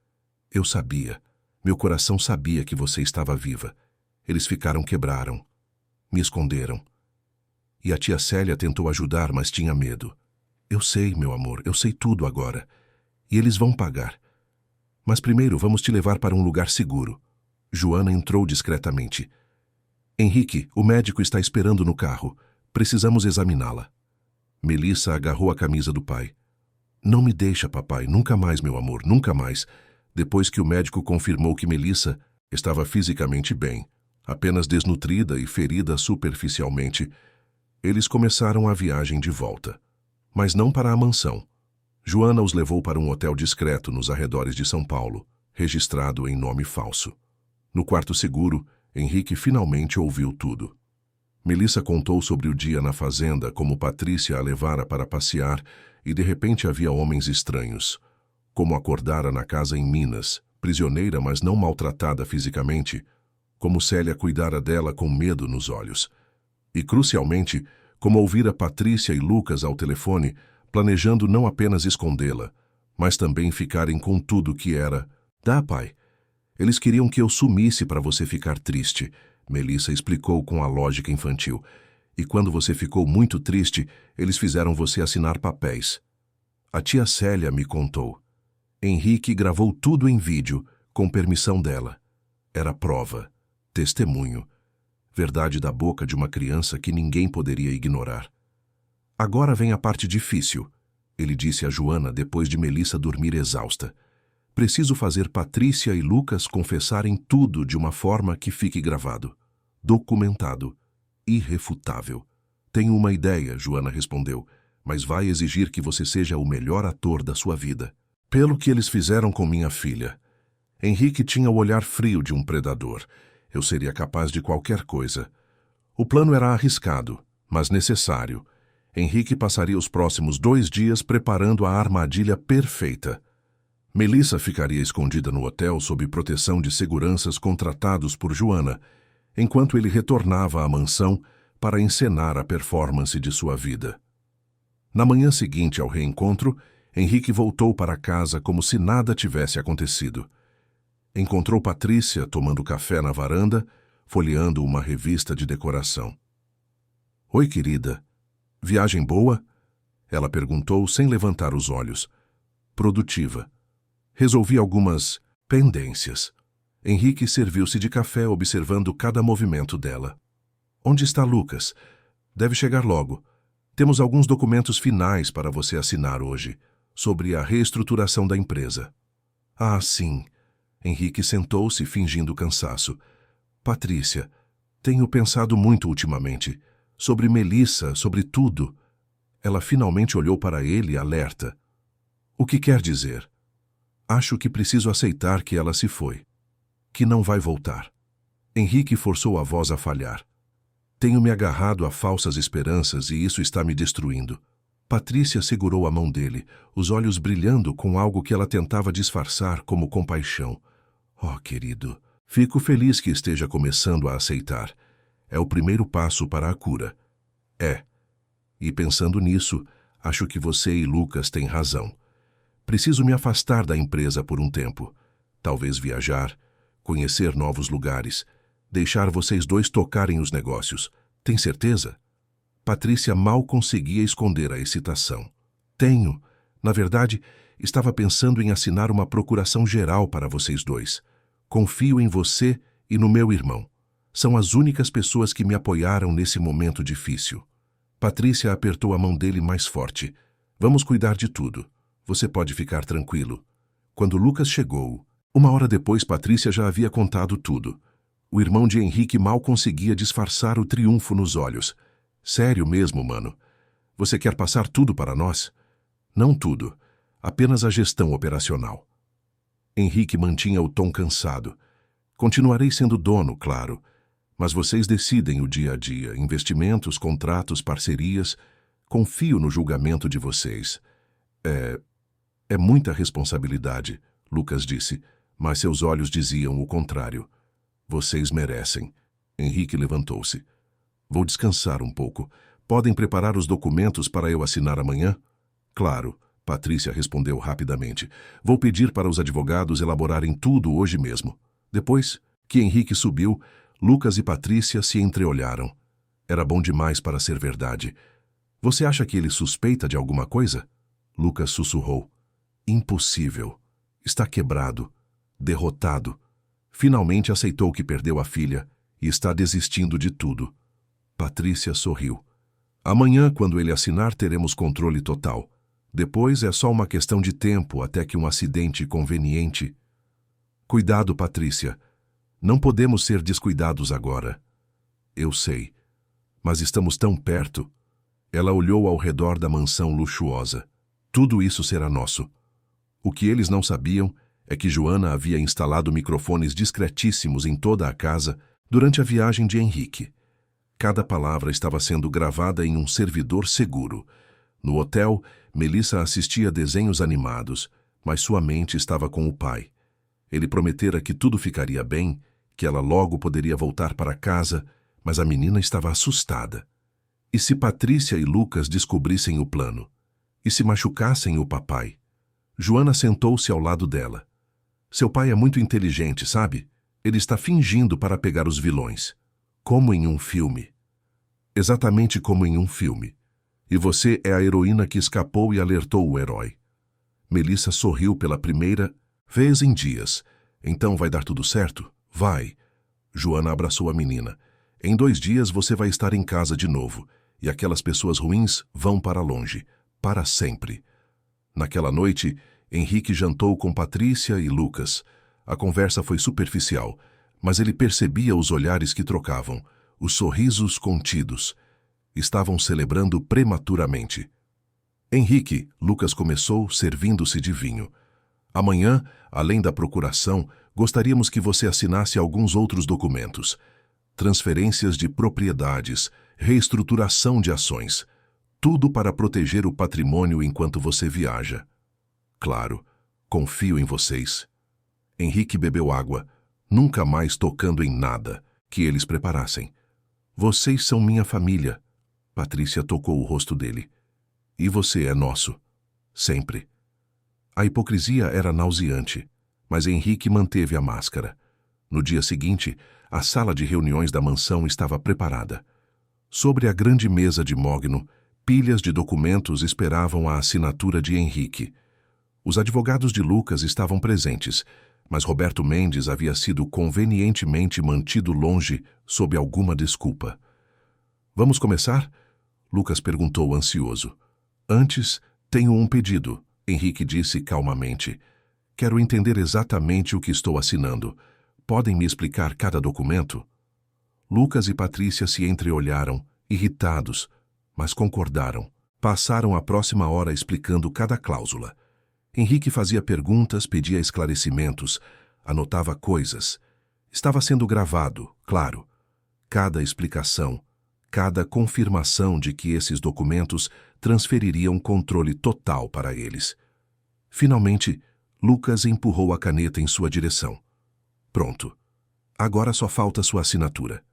Speaker 1: Eu sabia. Meu coração sabia que você estava viva. Eles quebraram. Me esconderam. E a tia Célia tentou ajudar, mas tinha medo. Eu sei, meu amor, eu sei tudo agora. E eles vão pagar. Mas primeiro vamos te levar para um lugar seguro. Joana entrou discretamente. Henrique, o médico está esperando no carro. Precisamos examiná-la. Melissa agarrou a camisa do pai. Não me deixa, papai, nunca mais, meu amor, nunca mais. Depois que o médico confirmou que Melissa estava fisicamente bem, apenas desnutrida e ferida superficialmente, eles começaram a viagem de volta. Mas não para a mansão. Joana os levou para um hotel discreto nos arredores de São Paulo, registrado em nome falso. No quarto seguro, Henrique finalmente ouviu tudo. Melissa contou sobre o dia na fazenda, como Patrícia a levara para passear e de repente havia homens estranhos. Como acordara na casa em Minas, prisioneira mas não maltratada fisicamente, como Célia cuidara dela com medo nos olhos. E, crucialmente, como ouvira Patrícia e Lucas ao telefone, planejando não apenas escondê-la, mas também ficarem com tudo que era. Dá, pai. Eles queriam que eu sumisse para você ficar triste, Melissa explicou com a lógica infantil. E quando você ficou muito triste, eles fizeram você assinar papéis. A tia Célia me contou. Henrique gravou tudo em vídeo, com permissão dela. Era prova, testemunho. Verdade da boca de uma criança que ninguém poderia ignorar. Agora vem a parte difícil, ele disse a Joana depois de Melissa dormir exausta. Preciso fazer Patrícia e Lucas confessarem tudo de uma forma que fique gravado. Documentado. Irrefutável. Tenho uma ideia, Joana respondeu, mas vai exigir que você seja o melhor ator da sua vida. Pelo que eles fizeram com minha filha. Henrique tinha o olhar frio de um predador. Eu seria capaz de qualquer coisa. O plano era arriscado, mas necessário. Henrique passaria os próximos 2 dias preparando a armadilha perfeita. Melissa ficaria escondida no hotel sob proteção de seguranças contratados por Joana, enquanto ele retornava à mansão para encenar a performance de sua vida. Na manhã seguinte ao reencontro, Henrique voltou para casa como se nada tivesse acontecido. Encontrou Patrícia tomando café na varanda, folheando uma revista de decoração. Oi, querida. Viagem boa? Ela perguntou sem levantar os olhos. Produtiva. Resolvi algumas pendências. Henrique serviu-se de café observando cada movimento dela. Onde está Lucas? Deve chegar logo. Temos alguns documentos finais para você assinar hoje, sobre a reestruturação da empresa. Ah, sim. Henrique sentou-se, fingindo cansaço. Patrícia, tenho pensado muito ultimamente. Sobre Melissa, sobre tudo. Ela finalmente olhou para ele, alerta. O que quer dizer? Acho que preciso aceitar que ela se foi. Que não vai voltar. Henrique forçou a voz a falhar. Tenho me agarrado a falsas esperanças e isso está me destruindo. Patrícia segurou a mão dele, os olhos brilhando com algo que ela tentava disfarçar como compaixão. Oh, querido, fico feliz que esteja começando a aceitar. É o primeiro passo para a cura. É. E pensando nisso, acho que você e Lucas têm razão. Preciso me afastar da empresa por um tempo. Talvez viajar, conhecer novos lugares, deixar vocês dois tocarem os negócios. Tem certeza? Patrícia mal conseguia esconder a excitação. Tenho. Na verdade, estava pensando em assinar uma procuração geral para vocês dois. Confio em você e no meu irmão. São as únicas pessoas que me apoiaram nesse momento difícil. Patrícia apertou a mão dele mais forte. Vamos cuidar de tudo. Você pode ficar tranquilo. Quando Lucas chegou, uma hora depois Patrícia já havia contado tudo. O irmão de Henrique mal conseguia disfarçar o triunfo nos olhos. Sério mesmo, mano? Você quer passar tudo para nós? Não tudo. Apenas a gestão operacional. Henrique mantinha o tom cansado. Continuarei sendo dono, claro. Mas vocês decidem o dia a dia, investimentos, contratos, parcerias. Confio no julgamento de vocês. É muita responsabilidade, Lucas disse, mas seus olhos diziam o contrário. Vocês merecem. Henrique levantou-se. Vou descansar um pouco. Podem preparar os documentos para eu assinar amanhã? Claro, Patrícia respondeu rapidamente. Vou pedir para os advogados elaborarem tudo hoje mesmo. Depois que Henrique subiu, Lucas e Patrícia se entreolharam. Era bom demais para ser verdade. Você acha que ele suspeita de alguma coisa? Lucas sussurrou. Impossível. Está quebrado. Derrotado. Finalmente aceitou que perdeu a filha e está desistindo de tudo. Patrícia sorriu. Amanhã, quando ele assinar, teremos controle total. Depois é só uma questão de tempo até que um acidente conveniente... Cuidado, Patrícia. Não podemos ser descuidados agora. Eu sei. Mas estamos tão perto. Ela olhou ao redor da mansão luxuosa. Tudo isso será nosso. O que eles não sabiam é que Joana havia instalado microfones discretíssimos em toda a casa durante a viagem de Henrique. Cada palavra estava sendo gravada em um servidor seguro. No hotel, Melissa assistia a desenhos animados, mas sua mente estava com o pai. Ele prometera que tudo ficaria bem, que ela logo poderia voltar para casa, mas a menina estava assustada. E se Patrícia e Lucas descobrissem o plano? E se machucassem o papai? Joana sentou-se ao lado dela. Seu pai é muito inteligente, sabe? Ele está fingindo para pegar os vilões. Como em um filme. Exatamente como em um filme. E você é a heroína que escapou e alertou o herói. Melissa sorriu pela primeira vez em dias. Então vai dar tudo certo? Vai. Joana abraçou a menina. Em 2 dias você vai estar em casa de novo. E aquelas pessoas ruins vão para longe. Para sempre. Naquela noite, Henrique jantou com Patrícia e Lucas. A conversa foi superficial, mas ele percebia os olhares que trocavam, os sorrisos contidos. Estavam celebrando prematuramente. Henrique, Lucas começou servindo-se de vinho. Amanhã, além da procuração, gostaríamos que você assinasse alguns outros documentos. Transferências de propriedades, reestruturação de ações. Tudo para proteger o patrimônio enquanto você viaja. Claro, confio em vocês. Henrique bebeu água, nunca mais tocando em nada que eles preparassem. Vocês são minha família. Patrícia tocou o rosto dele. E você é nosso. Sempre. A hipocrisia era nauseante, mas Henrique manteve a máscara. No dia seguinte, a sala de reuniões da mansão estava preparada. Sobre a grande mesa de mogno, pilhas de documentos esperavam a assinatura de Henrique. Os advogados de Lucas estavam presentes, mas Roberto Mendes havia sido convenientemente mantido longe sob alguma desculpa. Vamos começar? Lucas perguntou ansioso. Antes, tenho um pedido, Henrique disse calmamente. Quero entender exatamente o que estou assinando. Podem me explicar cada documento? Lucas e Patrícia se entreolharam, irritados, mas concordaram. Passaram a próxima hora explicando cada cláusula. Henrique fazia perguntas, pedia esclarecimentos, anotava coisas. Estava sendo gravado, claro. Cada explicação, cada confirmação de que esses documentos transfeririam controle total para eles. Finalmente, Lucas empurrou a caneta em sua direção. Pronto. Agora só falta sua assinatura.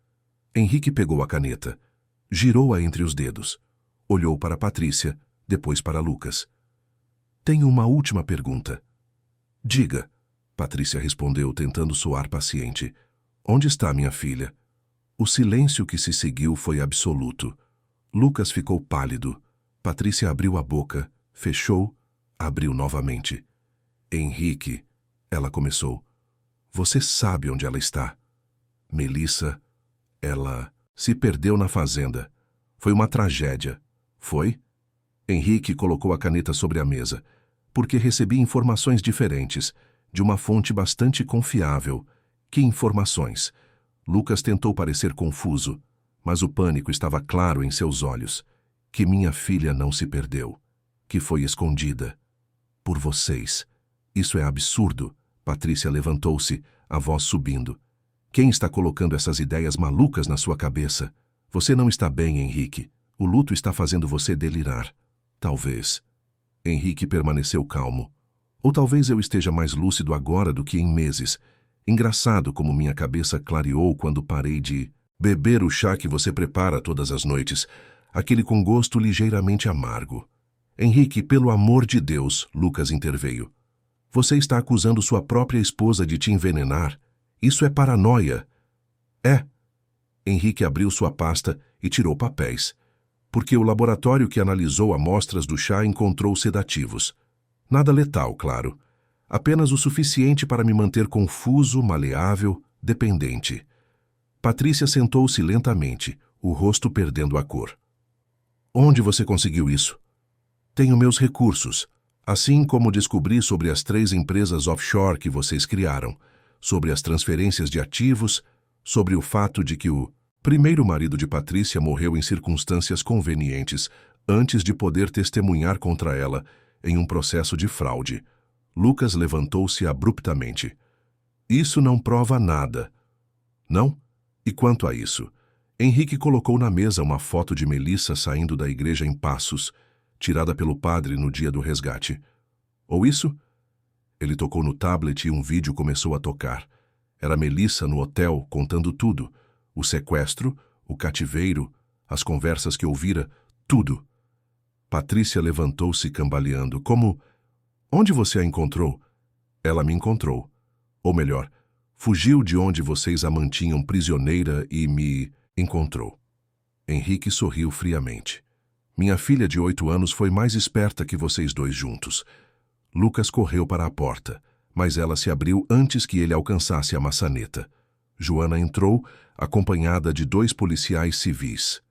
Speaker 1: Henrique pegou a caneta, girou-a entre os dedos, olhou para Patrícia, depois para Lucas. Tenho uma última pergunta. Diga, Patrícia respondeu, tentando soar paciente. Onde está minha filha? O silêncio que se seguiu foi absoluto. Lucas ficou pálido. Patrícia abriu a boca, fechou, abriu novamente. Henrique, ela começou. Você sabe onde ela está? Melissa, ela se perdeu na fazenda. Foi uma tragédia. Foi? Henrique colocou a caneta sobre a mesa, porque recebi informações diferentes, de uma fonte bastante confiável. Que informações? Lucas tentou parecer confuso, mas o pânico estava claro em seus olhos. Que minha filha não se perdeu, que foi escondida. Por vocês. Isso é absurdo. Patrícia levantou-se, a voz subindo. Quem está colocando essas ideias malucas na sua cabeça? Você não está bem, Henrique. O luto está fazendo você delirar. Talvez. Henrique permaneceu calmo. Ou talvez eu esteja mais lúcido agora do que em meses. Engraçado como minha cabeça clareou quando parei de beber o chá que você prepara todas as noites, aquele com gosto ligeiramente amargo. Henrique, pelo amor de Deus, Lucas interveio. Você está acusando sua própria esposa de te envenenar. Isso é paranoia. É. Henrique abriu sua pasta e tirou papéis. Porque o laboratório que analisou amostras do chá encontrou sedativos. Nada letal, claro. Apenas o suficiente para me manter confuso, maleável, dependente. Patrícia sentou-se lentamente, o rosto perdendo a cor. Onde você conseguiu isso? Tenho meus recursos, assim como descobri sobre as 3 empresas offshore que vocês criaram, sobre as transferências de ativos, sobre o fato de que o primeiro marido de Patrícia morreu em circunstâncias convenientes antes de poder testemunhar contra ela em um processo de fraude. Lucas levantou-se abruptamente. Isso não prova nada. Não? E quanto a isso? Henrique colocou na mesa uma foto de Melissa saindo da igreja em Passos, tirada pelo padre no dia do resgate. Ou isso? Ele tocou no tablet e um vídeo começou a tocar. Era Melissa no hotel contando tudo. O sequestro, o cativeiro, as conversas que ouvira, tudo. Patrícia levantou-se cambaleando. Como... Onde você a encontrou? Ela me encontrou. Ou melhor, fugiu de onde vocês a mantinham prisioneira e me encontrou. Henrique sorriu friamente. Minha filha de 8 anos foi mais esperta que vocês dois juntos. Lucas correu para a porta, mas ela se abriu antes que ele alcançasse a maçaneta. Joana entrou, acompanhada de 2 policiais civis.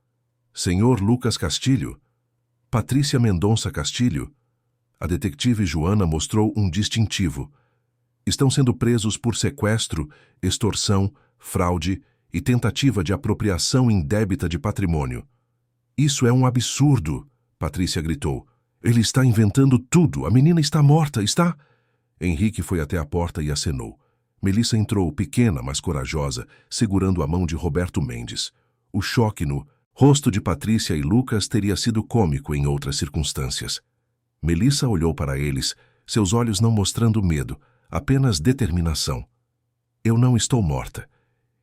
Speaker 1: Senhor Lucas Castilho? Patrícia Mendonça Castilho? A detetive Joana mostrou um distintivo. Estão sendo presos por sequestro, extorsão, fraude e tentativa de apropriação indébita de patrimônio. Isso é um absurdo, Patrícia gritou. Ele está inventando tudo. A menina está morta, está? Henrique foi até a porta e acenou. Melissa entrou, pequena, mas corajosa, segurando a mão de Roberto Mendes. O choque no rosto de Patrícia e Lucas teria sido cômico em outras circunstâncias. Melissa olhou para eles, seus olhos não mostrando medo, apenas determinação. Eu não estou morta.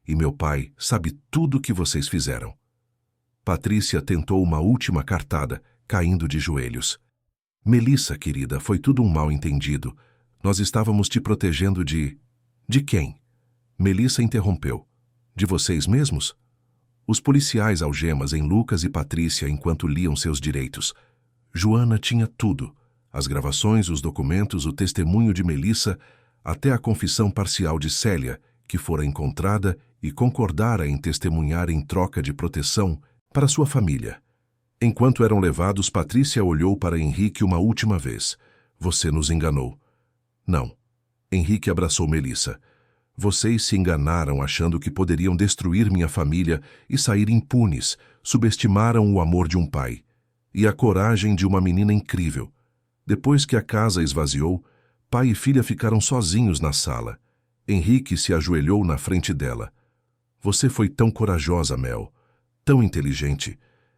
Speaker 1: E meu pai sabe tudo o que vocês fizeram. Patrícia tentou uma última cartada, caindo de joelhos. Melissa, querida, foi tudo um mal-entendido. Nós estávamos te protegendo de... De quem? Melissa interrompeu. De vocês mesmos? Os policiais algemas em Lucas e Patrícia enquanto liam seus direitos. Joana tinha tudo. As gravações, os documentos, o testemunho de Melissa, até a confissão parcial de Célia, que fora encontrada e concordara em testemunhar em troca de proteção para sua família. Enquanto eram levados, Patrícia olhou para Henrique uma última vez. Você nos enganou. Não. Henrique abraçou Melissa. Vocês se enganaram achando que poderiam destruir minha família e sair impunes. Subestimaram o amor de um pai. E a coragem de uma menina incrível. Depois que a casa esvaziou, pai e filha ficaram sozinhos na sala. Henrique se ajoelhou na frente dela. Você foi tão corajosa, Mel. Tão inteligente.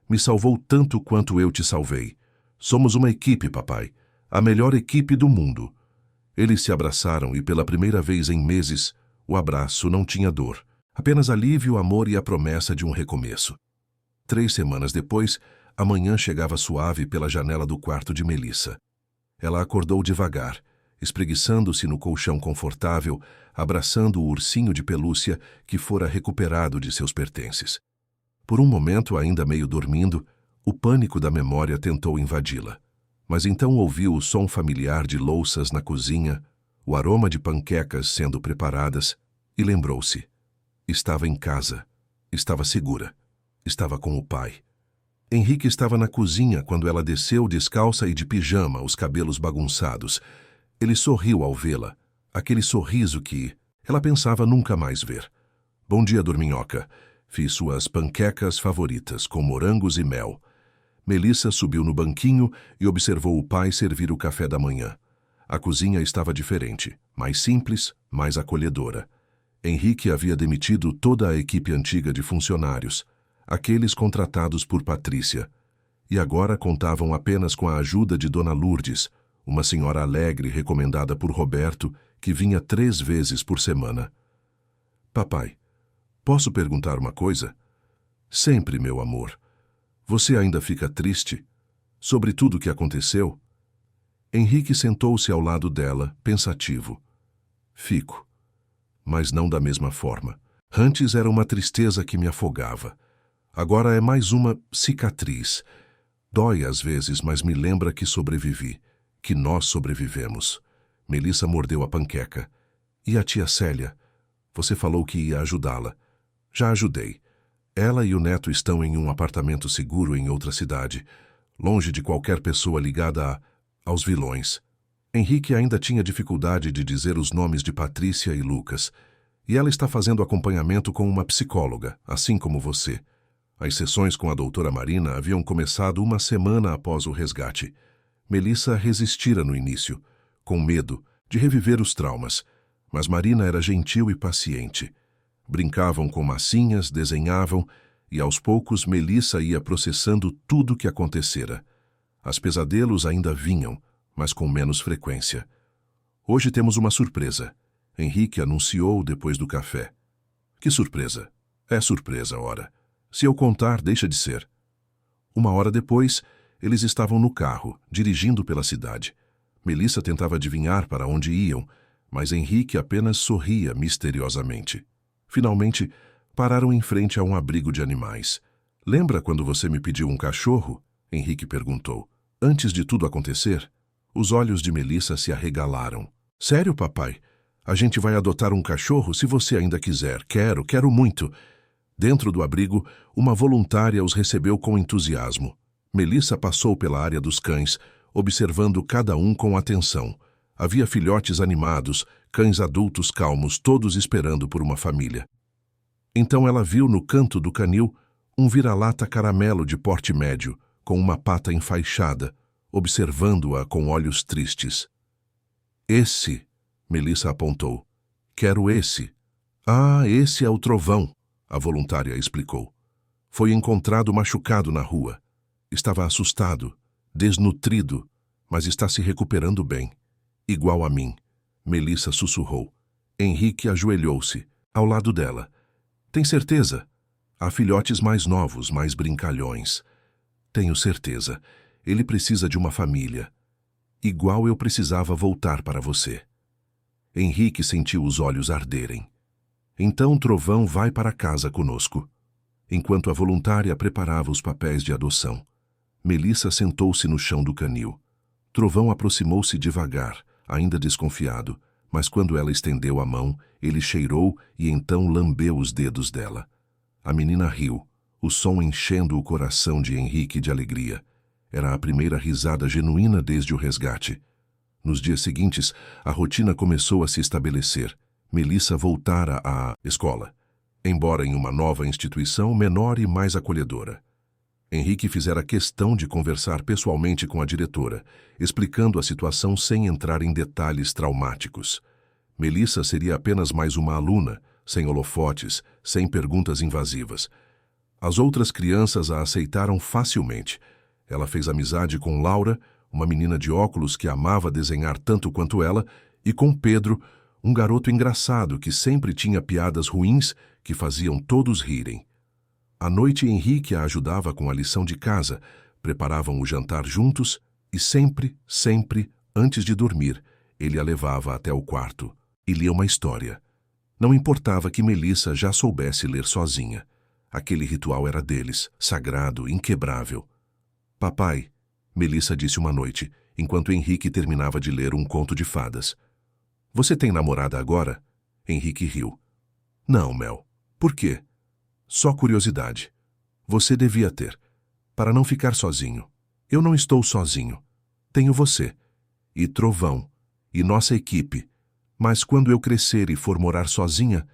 Speaker 1: Me salvou tanto quanto eu te salvei. Somos uma equipe, papai. A melhor equipe do mundo. Eles se abraçaram e, pela primeira vez em meses, o abraço não tinha dor. Apenas alívio, amor e a promessa de um recomeço. 3 semanas depois, a manhã chegava suave pela janela do quarto de Melissa. Ela acordou devagar, espreguiçando-se no colchão confortável, abraçando o ursinho de pelúcia que fora recuperado de seus pertences. Por um momento, ainda meio dormindo, o pânico da memória tentou invadi-la. Mas então ouviu o som familiar de louças na cozinha, o aroma de panquecas sendo preparadas, e lembrou-se. Estava em casa. Estava segura. Estava com o pai. Henrique estava na cozinha quando ela desceu descalça e de pijama, os cabelos bagunçados. Ele sorriu ao vê-la, aquele sorriso que ela pensava nunca mais ver. Bom dia, dorminhoca. Fiz suas panquecas favoritas, com morangos e mel. Melissa subiu no banquinho e observou o pai servir o café da manhã. A cozinha estava diferente, mais simples, mais acolhedora. Henrique havia demitido toda a equipe antiga de funcionários, aqueles contratados por Patrícia, e agora contavam apenas com a ajuda de Dona Lourdes, uma senhora alegre recomendada por Roberto, que vinha 3 vezes por semana. Papai, posso perguntar uma coisa? Sempre, meu amor. Você ainda fica triste? Sobre tudo o que aconteceu? Henrique sentou-se ao lado dela, pensativo. Fico. Mas não da mesma forma. Antes era uma tristeza que me afogava. Agora é mais uma cicatriz. Dói às vezes, mas me lembra que sobrevivi. Que nós sobrevivemos. Melissa mordeu a panqueca. E a tia Célia? Você falou que ia ajudá-la. Já ajudei. Ela e o neto estão em um apartamento seguro em outra cidade, longe de qualquer pessoa ligada aos vilões. Henrique ainda tinha dificuldade de dizer os nomes de Patrícia e Lucas, e ela está fazendo acompanhamento com uma psicóloga, assim como você. As sessões com a doutora Marina haviam começado 1 semana após o resgate. Melissa resistira no início, com medo de reviver os traumas, mas Marina era gentil e paciente. Brincavam com massinhas, desenhavam, e aos poucos Melissa ia processando tudo o que acontecera. As pesadelos ainda vinham, mas com menos frequência. Hoje temos uma surpresa. Henrique anunciou depois do café. Que surpresa? É surpresa, ora. Se eu contar, deixa de ser. 1 hora depois, eles estavam no carro, dirigindo pela cidade. Melissa tentava adivinhar para onde iam, mas Henrique apenas sorria misteriosamente. Finalmente, pararam em frente a um abrigo de animais. Lembra quando você me pediu um cachorro? Henrique perguntou. Antes de tudo acontecer, os olhos de Melissa se arregalaram. Sério, papai? A gente vai adotar um cachorro se você ainda quiser. Quero muito. Dentro do abrigo, uma voluntária os recebeu com entusiasmo. Melissa passou pela área dos cães, observando cada um com atenção. Havia filhotes animados, cães adultos calmos, todos esperando por uma família. Então ela viu no canto do canil um vira-lata caramelo de porte médio, com uma pata enfaixada, observando-a com olhos tristes. Esse, Melissa apontou. Quero esse. Ah, esse é o Trovão, a voluntária explicou. Foi encontrado machucado na rua. Estava assustado, desnutrido, mas está se recuperando bem. Igual a mim. Melissa sussurrou. Henrique ajoelhou-se, ao lado dela. Tem certeza? Há filhotes mais novos, mais brincalhões. Tenho certeza. Ele precisa de uma família. Igual eu precisava voltar para você. Henrique sentiu os olhos arderem. Então Trovão vai para casa conosco. Enquanto a voluntária preparava os papéis de adoção, Melissa sentou-se no chão do canil. Trovão aproximou-se devagar, ainda desconfiado, mas quando ela estendeu a mão, ele cheirou e então lambeu os dedos dela. A menina riu, o som enchendo o coração de Henrique de alegria. Era a primeira risada genuína desde o resgate. Nos dias seguintes, a rotina começou a se estabelecer. Melissa voltara à escola, embora em uma nova instituição menor e mais acolhedora. Henrique fizera questão de conversar pessoalmente com a diretora, explicando a situação sem entrar em detalhes traumáticos. Melissa seria apenas mais uma aluna, sem holofotes, sem perguntas invasivas. As outras crianças a aceitaram facilmente. Ela fez amizade com Laura, uma menina de óculos que amava desenhar tanto quanto ela, e com Pedro, um garoto engraçado que sempre tinha piadas ruins que faziam todos rirem. À noite, Henrique a ajudava com a lição de casa, preparavam o jantar juntos e sempre, antes de dormir, ele a levava até o quarto e lia uma história. Não importava que Melissa já soubesse ler sozinha. Aquele ritual era deles, sagrado, inquebrável. Papai, Melissa disse uma noite, enquanto Henrique terminava de ler um conto de fadas. Você tem namorada agora? Henrique riu. Não, Mel. Por quê? Só curiosidade. Você devia ter, para não ficar sozinho. Eu não estou sozinho. Tenho você, e Trovão, e nossa equipe. Mas quando eu crescer e for morar sozinha,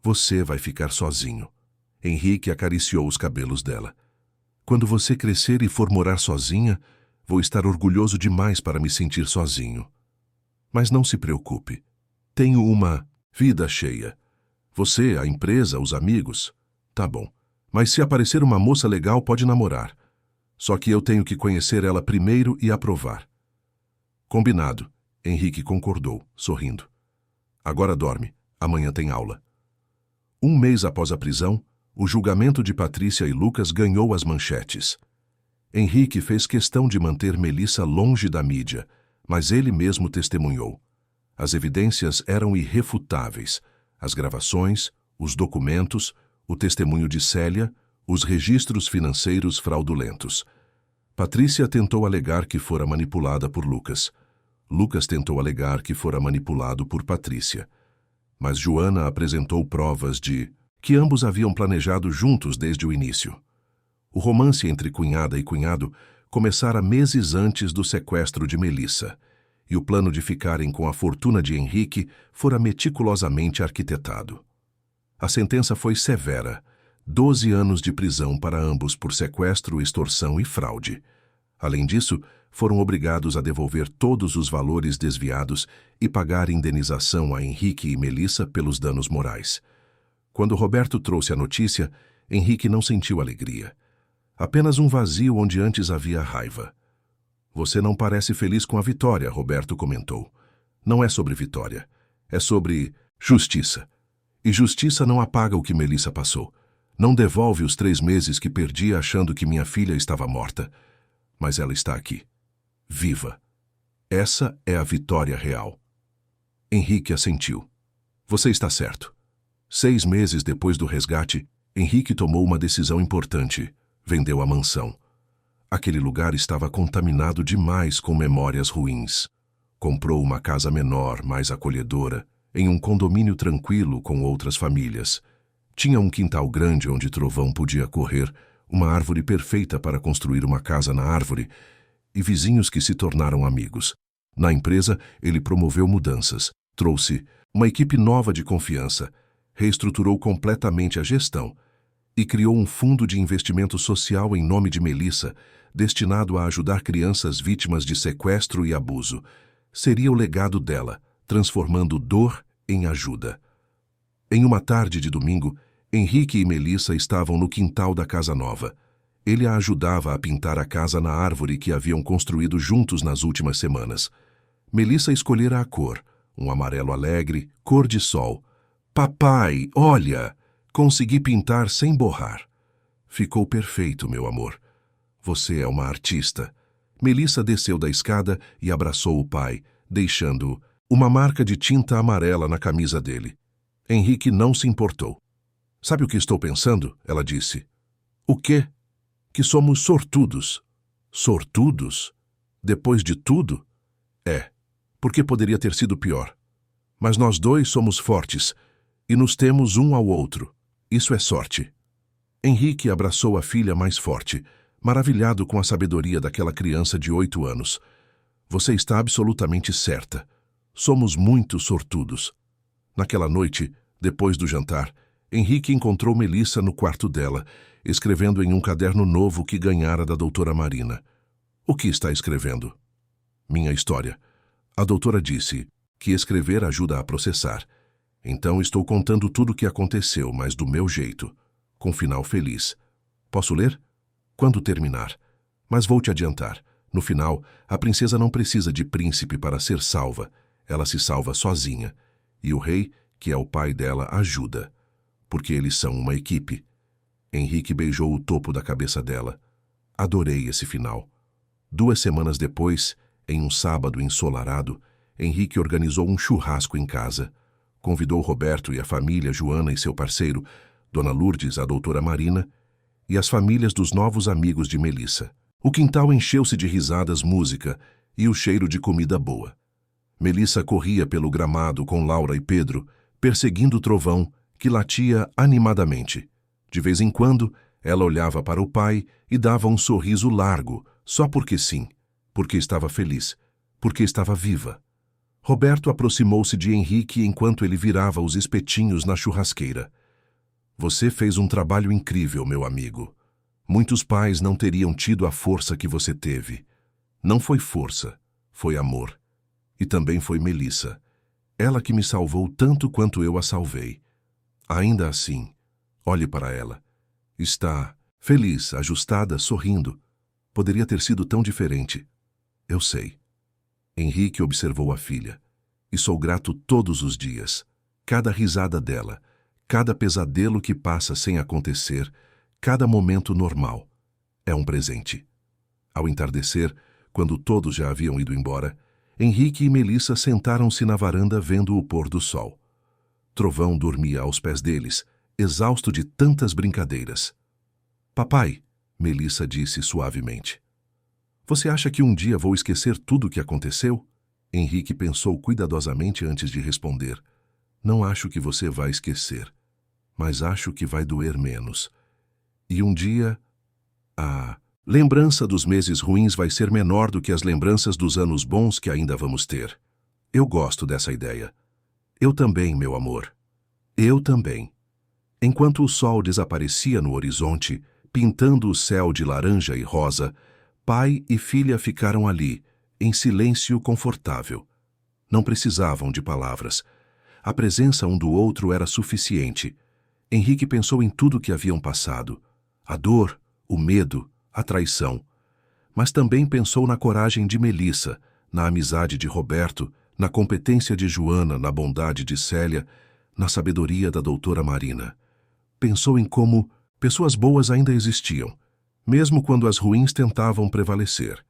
Speaker 1: você vai ficar sozinho. Henrique acariciou os cabelos dela. Quando você crescer e for morar sozinha, vou estar orgulhoso demais para me sentir sozinho. Mas não se preocupe. Tenho uma vida cheia. Você, a empresa, os amigos. Tá bom. Mas se aparecer uma moça legal, pode namorar. Só que eu tenho que conhecer ela primeiro e aprovar. Combinado. Henrique concordou, sorrindo. Agora dorme. Amanhã tem aula. Um mês após a prisão, o julgamento de Patrícia e Lucas ganhou as manchetes. Henrique fez questão de manter Melissa longe da mídia, mas ele mesmo testemunhou. As evidências eram irrefutáveis. As gravações, os documentos, o testemunho de Célia, os registros financeiros fraudulentos. Patrícia tentou alegar que fora manipulada por Lucas. Lucas tentou alegar que fora manipulado por Patrícia. Mas Joana apresentou provas de que ambos haviam planejado juntos desde o início. O romance entre cunhada e cunhado começara meses antes do sequestro de Melissa, e o plano de ficarem com a fortuna de Henrique fora meticulosamente arquitetado. A sentença foi severa, 12 anos de prisão para ambos por sequestro, extorsão e fraude. Além disso, foram obrigados a devolver todos os valores desviados e pagar indenização a Henrique e Melissa pelos danos morais. Quando Roberto trouxe a notícia, Henrique não sentiu alegria. Apenas um vazio onde antes havia raiva. Você não parece feliz com a vitória, Roberto comentou. Não é sobre vitória. É sobre justiça. E justiça não apaga o que Melissa passou. Não devolve os 3 meses que perdi achando que minha filha estava morta. Mas ela está aqui. Viva. Essa é a vitória real. Henrique assentiu. Você está certo. 6 meses depois do resgate, Henrique tomou uma decisão importante. Vendeu a mansão. Aquele lugar estava contaminado demais com memórias ruins. Comprou uma casa menor, mais acolhedora, em um condomínio tranquilo com outras famílias. Tinha um quintal grande onde Trovão podia correr, uma árvore perfeita para construir uma casa na árvore, e vizinhos que se tornaram amigos. Na empresa, ele promoveu mudanças, trouxe uma equipe nova de confiança, reestruturou completamente a gestão e criou um fundo de investimento social em nome de Melissa, destinado a ajudar crianças vítimas de sequestro e abuso. Seria o legado dela, transformando dor em ajuda. Em uma tarde de domingo, Henrique e Melissa estavam no quintal da casa nova. Ele a ajudava a pintar a casa na árvore que haviam construído juntos nas últimas semanas. Melissa escolhera a cor, um amarelo alegre, cor de sol. Papai, olha! Consegui pintar sem borrar. Ficou perfeito, meu amor. Você é uma artista. Melissa desceu da escada e abraçou o pai, deixando uma marca de tinta amarela na camisa dele. Henrique não se importou. Sabe o que estou pensando? Ela disse. O quê? Que somos sortudos. Sortudos? Depois de tudo? É, porque poderia ter sido pior. Mas nós dois somos fortes e nos temos um ao outro. Isso é sorte. Henrique abraçou a filha mais forte, maravilhado com a sabedoria daquela criança de 8 anos. Você está absolutamente certa. Somos muito sortudos. Naquela noite, depois do jantar, Henrique encontrou Melissa no quarto dela, escrevendo em um caderno novo que ganhara da doutora Marina. O que está escrevendo? Minha história. A doutora disse que escrever ajuda a processar. Então estou contando tudo o que aconteceu, mas do meu jeito, com final feliz. Posso ler? Quando terminar. Mas vou te adiantar. No final, a princesa não precisa de príncipe para ser salva. Ela se salva sozinha. E o rei, que é o pai dela, ajuda. Porque eles são uma equipe. Henrique beijou o topo da cabeça dela. Adorei esse final. 2 semanas depois, em um sábado ensolarado, Henrique organizou um churrasco em casa. Convidou Roberto e a família, Joana e seu parceiro, Dona Lourdes, a doutora Marina, e as famílias dos novos amigos de Melissa. O quintal encheu-se de risadas, música e o cheiro de comida boa. Melissa corria pelo gramado com Laura e Pedro, perseguindo o trovão, que latia animadamente. De vez em quando, ela olhava para o pai e dava um sorriso largo, só porque sim, porque estava feliz, porque estava viva. Roberto aproximou-se de Henrique enquanto ele virava os espetinhos na churrasqueira. Você fez um trabalho incrível, meu amigo. Muitos pais não teriam tido a força que você teve. Não foi força, foi amor. E também foi Melissa. Ela que me salvou tanto quanto eu a salvei. Ainda assim, olhe para ela. Está feliz, ajustada, sorrindo. Poderia ter sido tão diferente. Eu sei. Henrique observou a filha. E sou grato todos os dias. Cada risada dela, cada pesadelo que passa sem acontecer, cada momento normal. É um presente. Ao entardecer, quando todos já haviam ido embora, Henrique e Melissa sentaram-se na varanda vendo o pôr do sol. Trovão dormia aos pés deles, exausto de tantas brincadeiras. Papai, Melissa disse suavemente. Você acha que um dia vou esquecer tudo o que aconteceu? Henrique pensou cuidadosamente antes de responder. Não acho que você vai esquecer, mas acho que vai doer menos. E um dia, a lembrança dos meses ruins vai ser menor do que as lembranças dos anos bons que ainda vamos ter. Eu gosto dessa ideia. Eu também, meu amor. Eu também. Enquanto o sol desaparecia no horizonte, pintando o céu de laranja e rosa, pai e filha ficaram ali, em silêncio confortável. Não precisavam de palavras. A presença um do outro era suficiente. Henrique pensou em tudo que haviam passado. A dor, o medo, a traição. Mas também pensou na coragem de Melissa, na amizade de Roberto, na competência de Joana, na bondade de Célia, na sabedoria da doutora Marina. Pensou em como pessoas boas ainda existiam, mesmo quando as ruins tentavam prevalecer.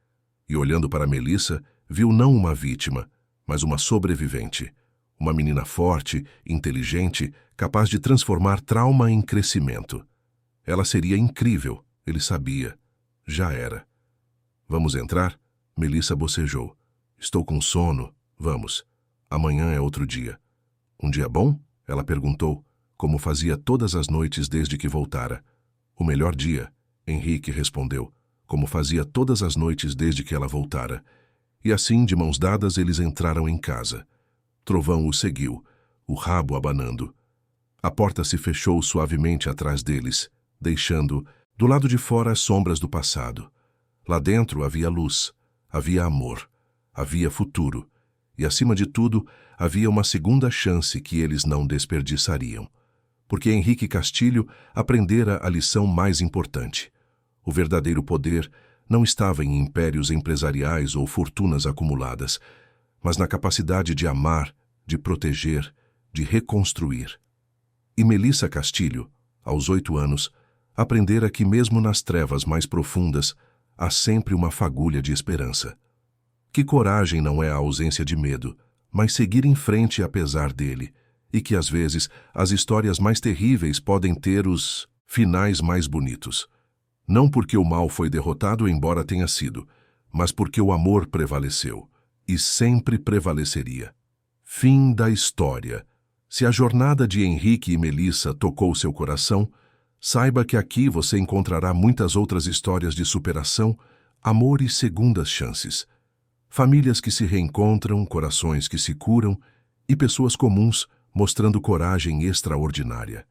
Speaker 1: E olhando para Melissa, viu não uma vítima, mas uma sobrevivente. Uma menina forte, inteligente, capaz de transformar trauma em crescimento. Ela seria incrível, ele sabia. Já era. Vamos entrar? Melissa bocejou. Estou com sono. Vamos. Amanhã é outro dia. Um dia bom? Ela perguntou, como fazia todas as noites desde que voltara. O melhor dia, Henrique respondeu, como fazia todas as noites desde que ela voltara. E assim, de mãos dadas, eles entraram em casa. Trovão o seguiu, o rabo abanando. A porta se fechou suavemente atrás deles, deixando, do lado de fora, as sombras do passado. Lá dentro havia luz, havia amor, havia futuro, e, acima de tudo, havia uma segunda chance que eles não desperdiçariam. Porque Henrique Castilho aprendera a lição mais importante. O verdadeiro poder não estava em impérios empresariais ou fortunas acumuladas, mas na capacidade de amar, de proteger, de reconstruir. E Melissa Castilho, aos 8 anos, aprendera que mesmo nas trevas mais profundas, há sempre uma fagulha de esperança. Que coragem não é a ausência de medo, mas seguir em frente apesar dele, e que às vezes as histórias mais terríveis podem ter os finais mais bonitos. Não porque o mal foi derrotado, embora tenha sido, mas porque o amor prevaleceu, e sempre prevaleceria. Fim da história. Se a jornada de Henrique e Melissa tocou seu coração, Saiba que aqui você encontrará muitas outras histórias de superação, amor e segundas chances. Famílias que se reencontram, corações que se curam e pessoas comuns mostrando coragem extraordinária.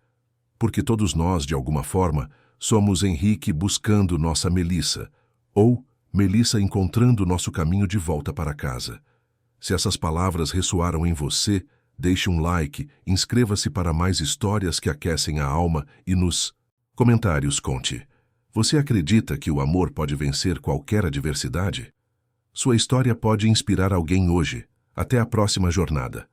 Speaker 1: Porque todos nós, de alguma forma, somos Henrique buscando nossa Melissa, ou Melissa encontrando nosso caminho de volta para casa. Se essas palavras ressoaram em você, deixe um like, inscreva-se para mais histórias que aquecem a alma e nos comentários conte. Você acredita que o amor pode vencer qualquer adversidade? Sua história pode inspirar alguém hoje. Até a próxima jornada.